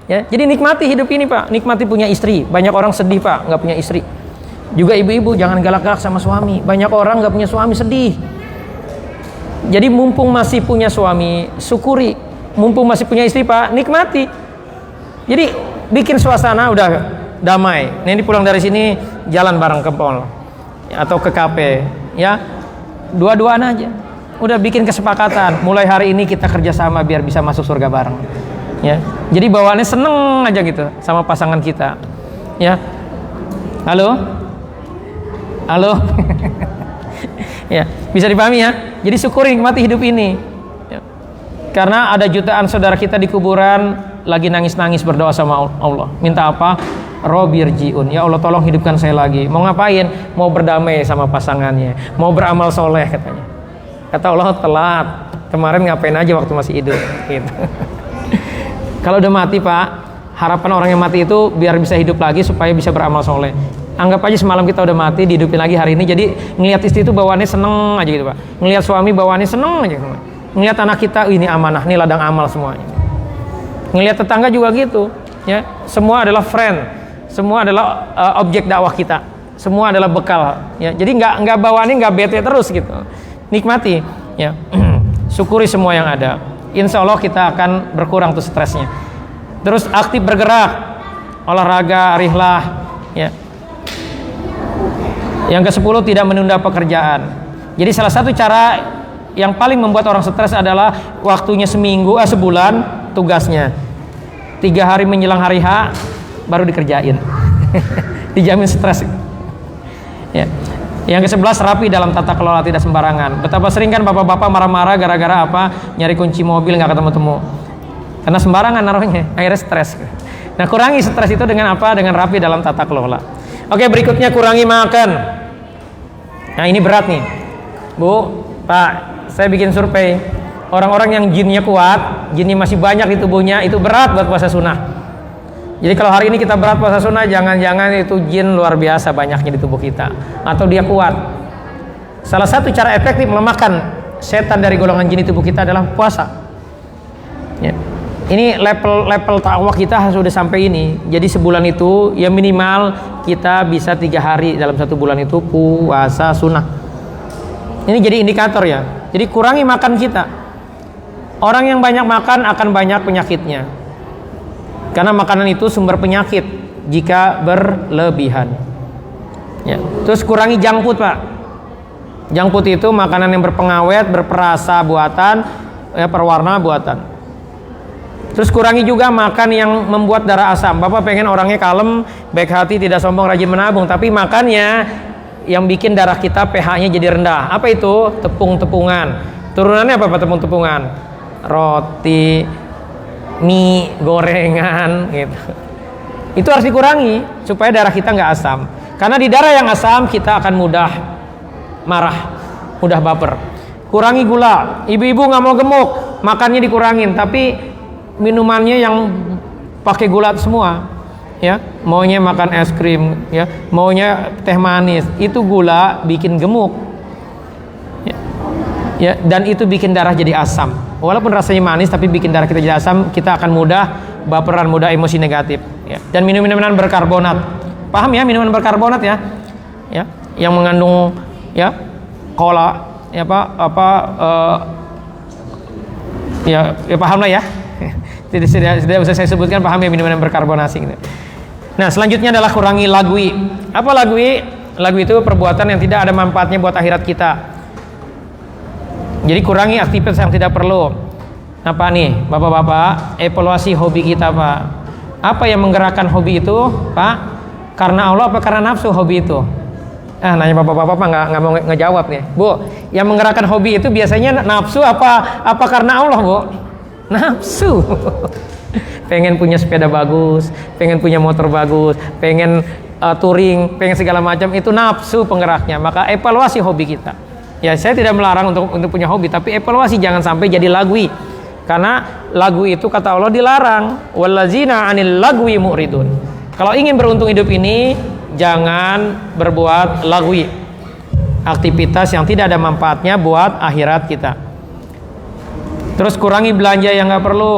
Ya, jadi nikmati hidup ini Pak, nikmati punya istri. Banyak orang sedih Pak, nggak punya istri. Juga ibu-ibu jangan galak-galak sama suami. Banyak orang nggak punya suami sedih. Jadi mumpung masih punya suami, syukuri. Mumpung masih punya istri Pak, nikmati. Jadi bikin suasana udah damai. Nanti pulang dari sini jalan bareng ke mall atau ke kafe, ya dua-duaan aja. Udah bikin kesepakatan. Mulai hari ini kita kerjasama biar bisa masuk surga bareng. Ya, jadi bawaannya seneng aja gitu sama pasangan kita. Ya, halo. Ya, bisa dipahami ya. Jadi syukuri nikmati hidup ini. Ya. Karena ada jutaan saudara kita di kuburan lagi nangis-nangis berdoa sama Allah. Minta apa? Robirjiun. Ya Allah tolong hidupkan saya lagi. Mau ngapain? Mau berdamai sama pasangannya. Mau beramal soleh katanya. Kata Allah telat. Kemarin ngapain aja waktu masih hidup? Gitu. Kalau udah mati Pak, harapan orang yang mati itu biar bisa hidup lagi supaya bisa beramal soleh. Anggap aja semalam kita udah mati, dihidupin lagi hari ini. Jadi ngelihat istri itu bawaannya seneng aja gitu Pak. Ngelihat suami bawaannya seneng aja. Ngelihat anak kita, ini amanah, ini ladang amal semuanya. Ngelihat tetangga juga gitu. Ya, semua adalah friend, semua adalah objek dakwah kita. Semua adalah bekal. Ya, jadi nggak bawaannya nggak bete terus gitu. Nikmati. Ya, syukuri semua yang ada. Insya Allah kita akan berkurang tuh stresnya. Terus aktif bergerak, olahraga, rihlah. Ya. Yang ke-10 tidak menunda pekerjaan. Jadi salah satu cara yang paling membuat orang stres adalah waktunya sebulan tugasnya. 3 hari menjelang hari H baru dikerjain. Dijamin stres. Ya. Yang ke-11 rapi dalam tata kelola, tidak sembarangan. Betapa sering kan bapak-bapak marah-marah gara-gara apa? Nyari kunci mobil nggak ketemu-temu. Karena sembarangan naruhnya, akhirnya stres. Nah, kurangi stres itu dengan apa? Dengan rapi dalam tata kelola. Oke, berikutnya kurangi makan. Nah, ini berat nih. Bu, Pak, saya bikin survei. Orang-orang yang jinnya kuat, jinnya masih banyak di tubuhnya, itu berat buat puasa sunnah. Jadi kalau hari ini kita berat puasa sunnah, jangan-jangan itu jin luar biasa banyaknya di tubuh kita, atau dia kuat. Salah satu cara efektif melemahkan setan dari golongan jin di tubuh kita adalah puasa. Ya. Ini level takwa kita sudah sampai ini. Jadi sebulan itu ya minimal kita bisa 3 hari dalam 1 bulan itu puasa sunnah. Ini jadi indikator ya. Jadi kurangi makan kita. Orang yang banyak makan akan banyak penyakitnya. Karena makanan itu sumber penyakit jika berlebihan. Ya. Terus kurangi junk food Pak. Junk food itu makanan yang berpengawet, berperasa buatan, ya perwarna buatan. Terus kurangi juga makan yang membuat darah asam. Bapak pengen orangnya kalem, baik hati, tidak sombong, rajin menabung, tapi makannya yang bikin darah kita pH-nya jadi rendah. Apa itu? Tepung-tepungan. Turunannya apa Pak tepung-tepungan? Roti, mie, gorengan gitu. Itu harus dikurangi supaya darah kita nggak asam. Karena di darah yang asam kita akan mudah marah, mudah baper. Kurangi gula. Ibu-ibu nggak mau gemuk, makannya dikurangin, tapi minumannya yang pakai gula semua. Ya, maunya makan es krim, ya, maunya teh manis, itu gula bikin gemuk. Ya, dan itu bikin darah jadi asam. Walaupun rasanya manis tapi bikin darah kita jadi asam, kita akan mudah baperan, mudah emosi negatif. Ya. Dan minuman berkarbonat. Paham ya minuman berkarbonat ya? Ya, yang mengandung ya cola, ya ya paham lah ya. Tidak usah saya sebutkan, paham ya minuman berkarbonasi gitu. Nah, selanjutnya adalah kurangi lagwi. Apa lagwi? Lagwi itu perbuatan yang tidak ada manfaatnya buat akhirat kita. Jadi kurangi aktivitas yang tidak perlu. Apa nih, bapak-bapak? Evaluasi hobi kita, Pak. Apa yang menggerakkan hobi itu, Pak? Karena Allah apa karena nafsu hobi itu? Nanya bapak-bapak nggak mau ngejawab nih, Bu. Yang menggerakkan hobi itu biasanya nafsu apa karena Allah, Bu? Nafsu. Pengen punya sepeda bagus, pengen punya motor bagus, pengen touring, pengen segala macam, itu nafsu penggeraknya. Maka evaluasi hobi kita. Ya, saya tidak melarang untuk punya hobi, tapi evaluasi jangan sampai jadi lagwi. Karena lagwi itu kata Allah dilarang. Wallazina 'anil lagwi mu'ridun. Kalau ingin beruntung hidup ini, jangan berbuat lagwi. Aktivitas yang tidak ada manfaatnya buat akhirat kita. Terus kurangi belanja yang nggak perlu.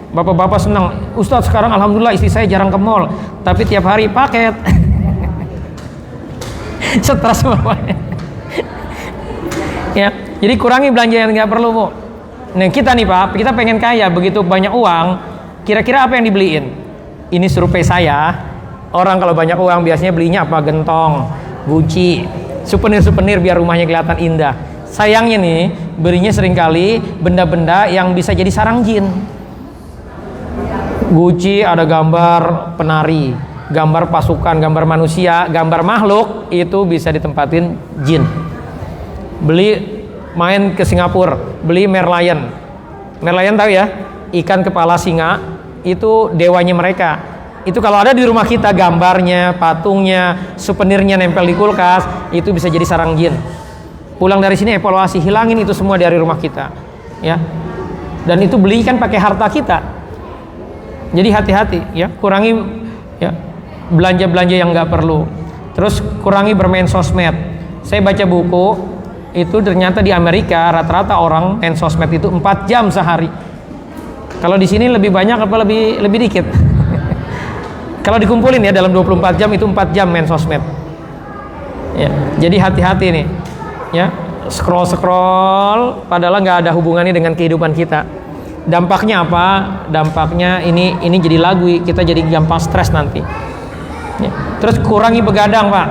Bapak-bapak senang, Ustadz sekarang alhamdulillah istri saya jarang ke mall, tapi tiap hari paket. Stres bapaknya. Ya, jadi kurangi belanja yang nggak perlu, Bu. Nah, kita nih Pak, kita pengen kaya, begitu banyak uang, kira-kira apa yang dibeliin? Ini survei saya. Orang kalau banyak uang biasanya belinya apa? Gentong, Gucci, souvenir-souvenir biar rumahnya kelihatan indah. Sayangnya nih, belinya seringkali benda-benda yang bisa jadi sarang jin. Gucci ada gambar penari, gambar pasukan, gambar manusia, gambar makhluk, itu bisa ditempatin jin. Beli main ke Singapura, beli merlion. Merlion tahu ya? Ikan kepala singa, itu dewanya mereka. Itu kalau ada di rumah kita gambarnya, patungnya, souvenirnya nempel di kulkas, itu bisa jadi sarang jin. Pulang dari sini evaluasi, hilangin itu semua dari rumah kita, ya. Dan itu beli kan pakai harta kita. Jadi hati-hati, ya. Kurangi ya belanja-belanja yang nggak perlu. Terus kurangi bermain sosmed. Saya baca buku, itu ternyata di Amerika rata-rata orang main sosmed itu 4 jam sehari. Kalau di sini lebih banyak apa lebih dikit? Kalau dikumpulin ya dalam 24 jam itu 4 jam main sosmed. Ya, jadi hati-hati nih. Ya, scroll padahal nggak ada hubungannya dengan kehidupan kita. Dampaknya apa? Dampaknya ini jadi lagwi, kita jadi gampang stres nanti. Ya. Terus kurangi begadang, Pak.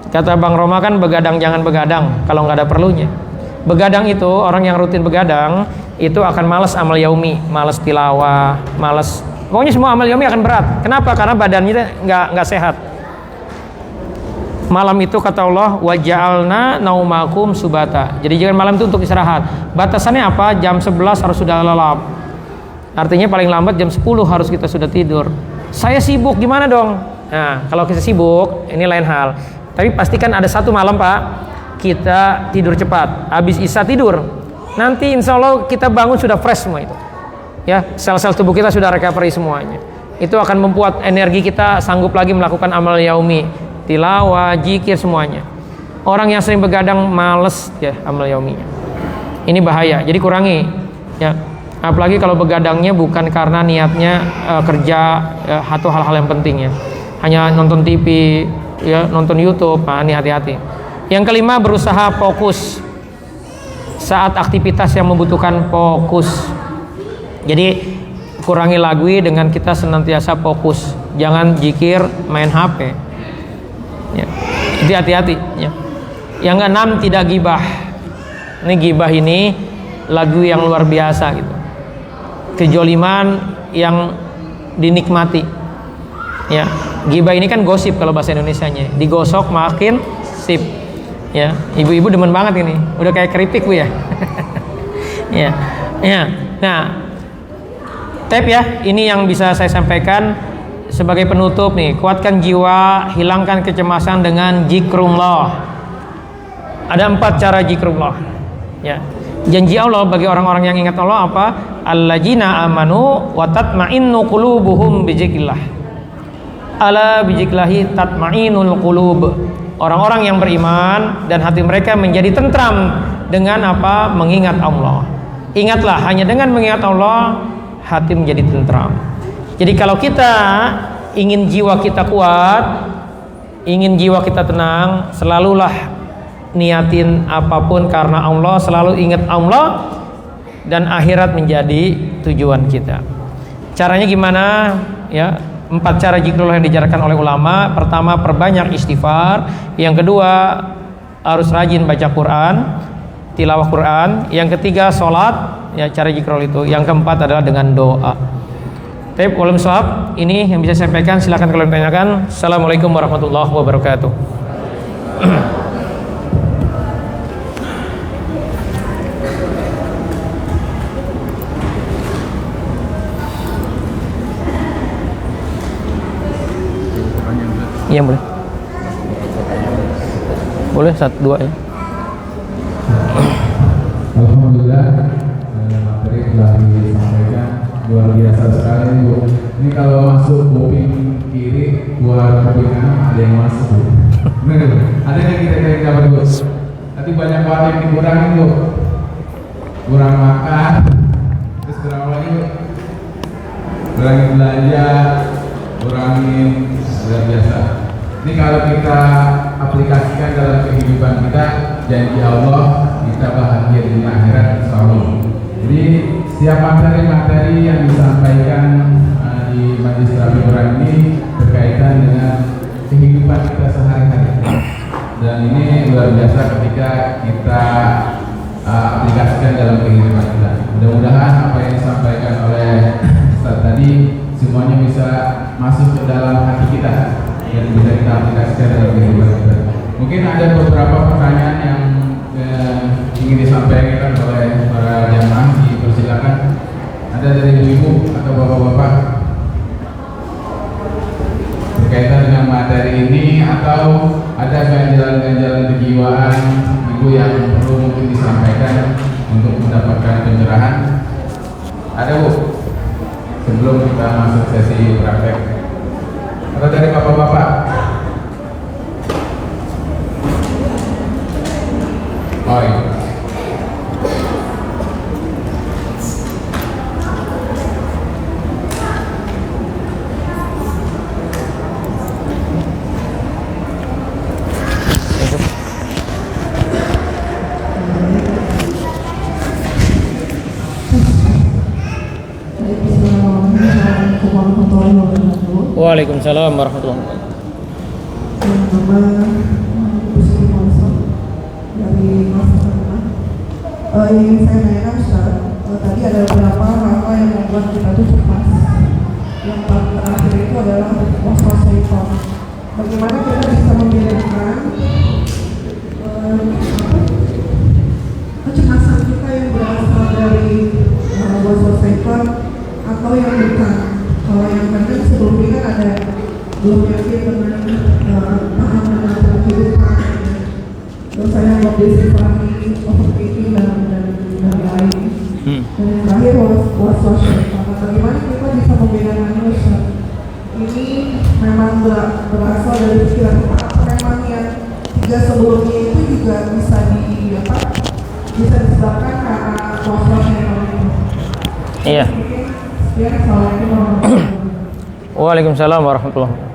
Kata Bang Roma kan begadang jangan begadang kalau nggak ada perlunya. Begadang itu orang yang rutin begadang itu akan malas amal yaumi, malas tilawah, malas. Pokoknya semua amal yaumi akan berat. Kenapa? Karena badannya nggak sehat. Malam itu kata Allah, waja'alna naumakum subata. Jadi jangan malam itu untuk istirahat. Batasannya apa? Jam 11 harus sudah lelap. Artinya paling lambat jam 10 harus kita sudah tidur. Saya sibuk, gimana dong? Nah, kalau kita sibuk, ini lain hal. Tapi pastikan ada satu malam Pak, kita tidur cepat. Habis isya tidur. Nanti insya Allah kita bangun sudah fresh semua itu. Ya, sel-sel tubuh kita sudah recovery semuanya. Itu akan membuat energi kita sanggup lagi melakukan amal yaumi, tilawah, zikir semuanya. Orang yang sering begadang males ya amal yauminya. Ini bahaya. Jadi kurangi ya. Apalagi kalau begadangnya bukan karena niatnya kerja atau hal-hal yang penting ya. Hanya nonton TV, ya, nonton YouTube. Nah, ini hati-hati. Yang kelima, berusaha fokus saat aktivitas yang membutuhkan fokus. Jadi kurangi lagwi dengan kita senantiasa fokus. Jangan zikir main HP. Ya. Jadi hati-hati ya. Yang keenam, tidak gibah. Ini gibah ini lagu yang luar biasa gitu. Kejoliman yang dinikmati. Ya, gibah ini kan gosip kalau bahasa Indonesianya. Digosok makin sip. Ya, ibu-ibu demen banget ini. Udah kayak keripik Bu ya. Ya. Ya. Nah, ya, ini yang bisa saya sampaikan sebagai penutup nih. Kuatkan jiwa, hilangkan kecemasan dengan zikrullah. Ada 4 cara zikrullah. Ya. Janji Allah bagi orang-orang yang ingat Allah apa? Alladzina amanu wa tatma'innu qulubuhum bizikrillah. Ala bizikrillahi tatma'innul qulub. Orang-orang yang beriman dan hati mereka menjadi tentram dengan apa? Mengingat Allah. Ingatlah, hanya dengan mengingat Allah hati menjadi tentram. Jadi kalau kita ingin jiwa kita kuat, ingin jiwa kita tenang, selalulah niatin apapun karena Allah, selalu ingat Allah, dan akhirat menjadi tujuan kita. Caranya gimana? Ya, 4 cara zikrullah yang diajarkan oleh ulama. Pertama, perbanyak istighfar. Yang kedua, harus rajin baca Quran, tilawah Quran. Yang ketiga, sholat, ya cara zikrullah itu. Yang keempat adalah dengan doa. Baik, walam shawab, ini yang bisa saya sampaikan. Silakan kalau ditanyakan. Assalamualaikum warahmatullahi wabarakatuh. Iya boleh. Boleh 1 2 ya. Alhamdulillah, materi telah disampaikan luar biasa sekali Bu. Ini kalau masuk kuping kiri, keluar kuping kanan ada yang masuk Bu. Benar, ada yang kira-kira yang dapat Bu. Nanti banyak banget yang dikurangin Bu. Kurang makan, terus kurang apa lagi Bu? Kurangin belanja, kurangin luar biasa. Ini kalau kita aplikasikan dalam kehidupan kita, janji Allah kita bahagia di akhirat insyaallah. Jadi setiap materi-materi yang disampaikan di Majelis Tarbiyah Quran ini berkaitan dengan kehidupan kita sehari-hari. Dan ini luar biasa ketika kita aplikasikan dalam kehidupan kita. Mudah-mudahan apa yang disampaikan oleh Ustaz tadi semuanya bisa masuk ke dalam hati kita dan bisa kita aplikasikan dalam kehidupan kita. Mungkin ada beberapa pertanyaan yang ingin disampaikan oleh para jamaah, dipersilakan. Ada dari ibu-ibu atau bapak-bapak berkaitan dengan materi ini, atau ada ganjalan-ganjalan kejiwaan ibu yang perlu mungkin disampaikan untuk mendapatkan pencerahan. Ada Bu? Sebelum kita masuk sesi praktek. Atau dari bapak-bapak? Oh iya. Waalaikumsalam warahmatullahi wabarakatuh. Dari masyarakat, ingin saya tanyakan Ustaz, tadi ada beberapa hal yang membuat kita tuh cemas. Yang paling terakhir itu adalah was-was syaitan. Bagaimana kita bisa membedakan kecemasan kita yang berasal dari was-was syaitan atau yang bukan? Kalau yang kadang sebelumnya kan ada belum yakin dengan paham dengan kehidupan, terus saya mendisiplinkan overthinking dan lain. Dan yang terakhir was-was syaitan. Bagaimana kita bisa membedakannya Ustaz? Ini memang berasal dari pikiran kita atau memang yang 3 sebelumnya itu juga bisa disebabkan karena was-was syaitan itu? Iya. Waalaikumsalam warahmatullahi wabarakatuh.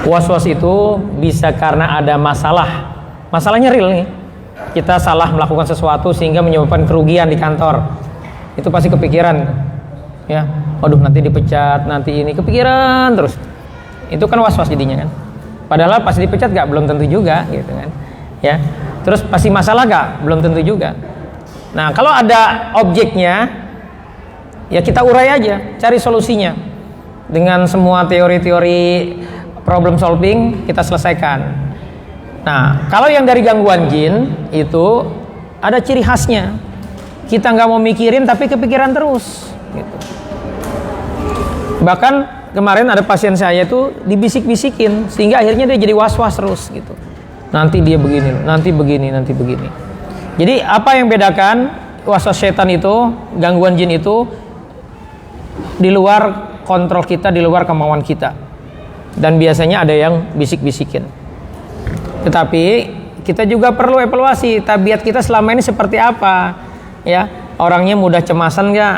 Was-was itu bisa karena ada masalah. Masalahnya real nih. Kita salah melakukan sesuatu sehingga menyebabkan kerugian di kantor. Itu pasti kepikiran. Ya, waduh nanti dipecat, nanti ini kepikiran terus. Itu kan was-was jadinya kan. Padahal pasti dipecat gak? Belum tentu juga gitu kan. Ya. Terus pasti masalah gak? Belum tentu juga. Nah, kalau ada objeknya, ya kita urai aja, cari solusinya. Dengan semua teori-teori problem solving kita selesaikan. Nah, kalau yang dari gangguan jin itu ada ciri khasnya. Kita nggak mau mikirin tapi kepikiran terus. Gitu. Bahkan kemarin ada pasien saya itu dibisik-bisikin sehingga akhirnya dia jadi was-was terus gitu. Nanti dia begini, nanti begini, nanti begini. Jadi apa yang bedakan was-was setan itu, gangguan jin itu di luar kontrol kita, di luar kemauan kita. Dan biasanya ada yang bisik-bisikin. Tetapi kita juga perlu evaluasi tabiat kita selama ini seperti apa. Ya, orangnya mudah cemasan nggak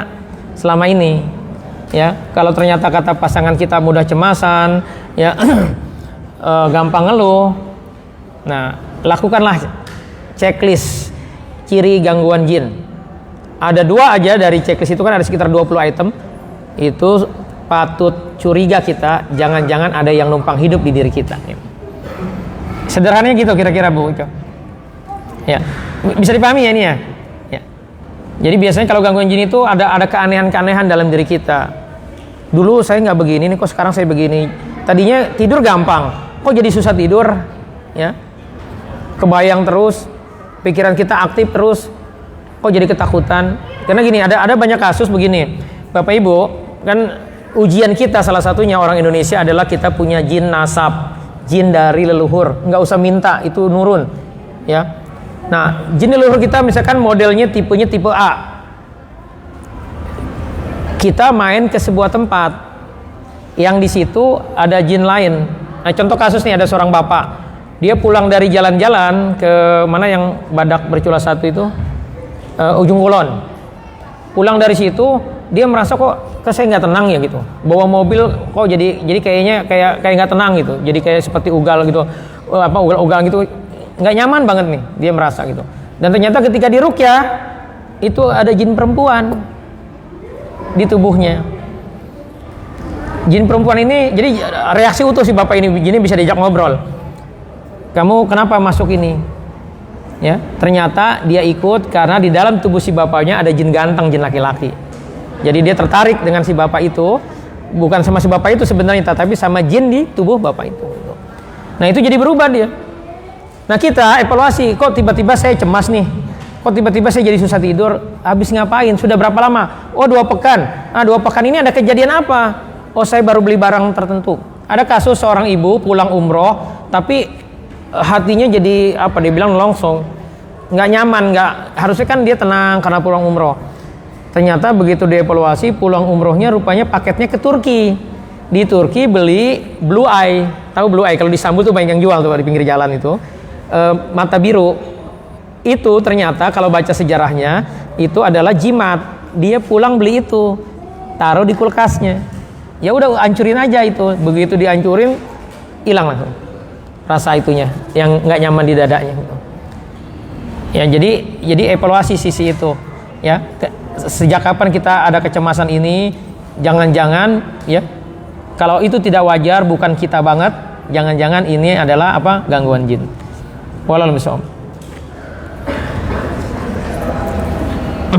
selama ini? Ya, kalau ternyata kata pasangan kita mudah cemasan, ya gampang ngeluh. Nah, lakukanlah checklist ciri gangguan jin. Ada 2 aja dari checklist itu kan ada sekitar 20 item. Itu patut curiga kita, jangan-jangan ada yang numpang hidup di diri kita. Sederhananya gitu kira-kira Bu. Ya, bisa dipahami ya ini ya. Ya. Jadi biasanya kalau gangguan jin itu ada keanehan-keanehan dalam diri kita. Dulu saya nggak begini nih, kok sekarang saya begini. Tadinya tidur gampang, kok jadi susah tidur, ya. Kebayang terus, pikiran kita aktif terus, kok jadi ketakutan. Karena gini, ada banyak kasus begini, Bapak Ibu, kan ujian kita salah satunya orang Indonesia adalah kita punya jin nasab, jin dari leluhur, nggak usah minta itu nurun, ya. Nah, jin leluhur kita misalkan modelnya tipenya tipe A. Kita main ke sebuah tempat yang di situ ada jin lain. Nah, contoh kasus nih, ada seorang bapak, dia pulang dari jalan-jalan ke mana yang Badak Bercula satu itu, Ujung Kulon. Pulang dari situ dia merasa kok saya nggak tenang ya gitu. Bawa mobil kok jadi kayaknya kayak nggak tenang gitu. Jadi kayak seperti ugal gitu, ugal-ugal gitu, nggak nyaman banget nih dia merasa gitu. Dan ternyata ketika diruqyah itu ada jin perempuan di tubuhnya. Jin perempuan ini, jadi reaksi utuh si bapak ini bisa diajak ngobrol. Kamu kenapa masuk ini? Ya, ternyata dia ikut karena di dalam tubuh si bapaknya ada jin ganteng, jin laki-laki. Jadi dia tertarik dengan si bapak itu, bukan sama si bapak itu sebenarnya, tapi sama jin di tubuh bapak itu. Nah, itu jadi berubah dia. Nah, kita evaluasi, kok tiba-tiba saya cemas nih? Kok tiba-tiba saya jadi susah tidur? Habis ngapain? Sudah berapa lama? Oh, 2 pekan. Nah, 2 pekan ini ada kejadian apa? Oh, saya baru beli barang tertentu. Ada kasus seorang ibu pulang umroh, tapi hatinya jadi dia bilang longsong, nggak nyaman, harusnya kan dia tenang karena pulang umroh. Ternyata begitu dievaluasi, pulang umrohnya rupanya paketnya ke Turki. Di Turki beli Blue Eye. Tahu Blue Eye? Kalau di Istanbul tuh banyak yang jual tuh di pinggir jalan itu, mata biru. Itu ternyata kalau baca sejarahnya itu adalah jimat. Dia pulang beli itu, taruh di kulkasnya. Ya udah, hancurin aja itu. Begitu dihancurin, hilang langsung rasa itunya yang nggak nyaman di dadanya. Ya, jadi evaluasi sisi itu. Ya, sejak kapan kita ada kecemasan ini? Jangan-jangan ya, kalau itu tidak wajar, bukan kita banget. Jangan-jangan ini adalah gangguan jin. Wallahu a'lam bishawab.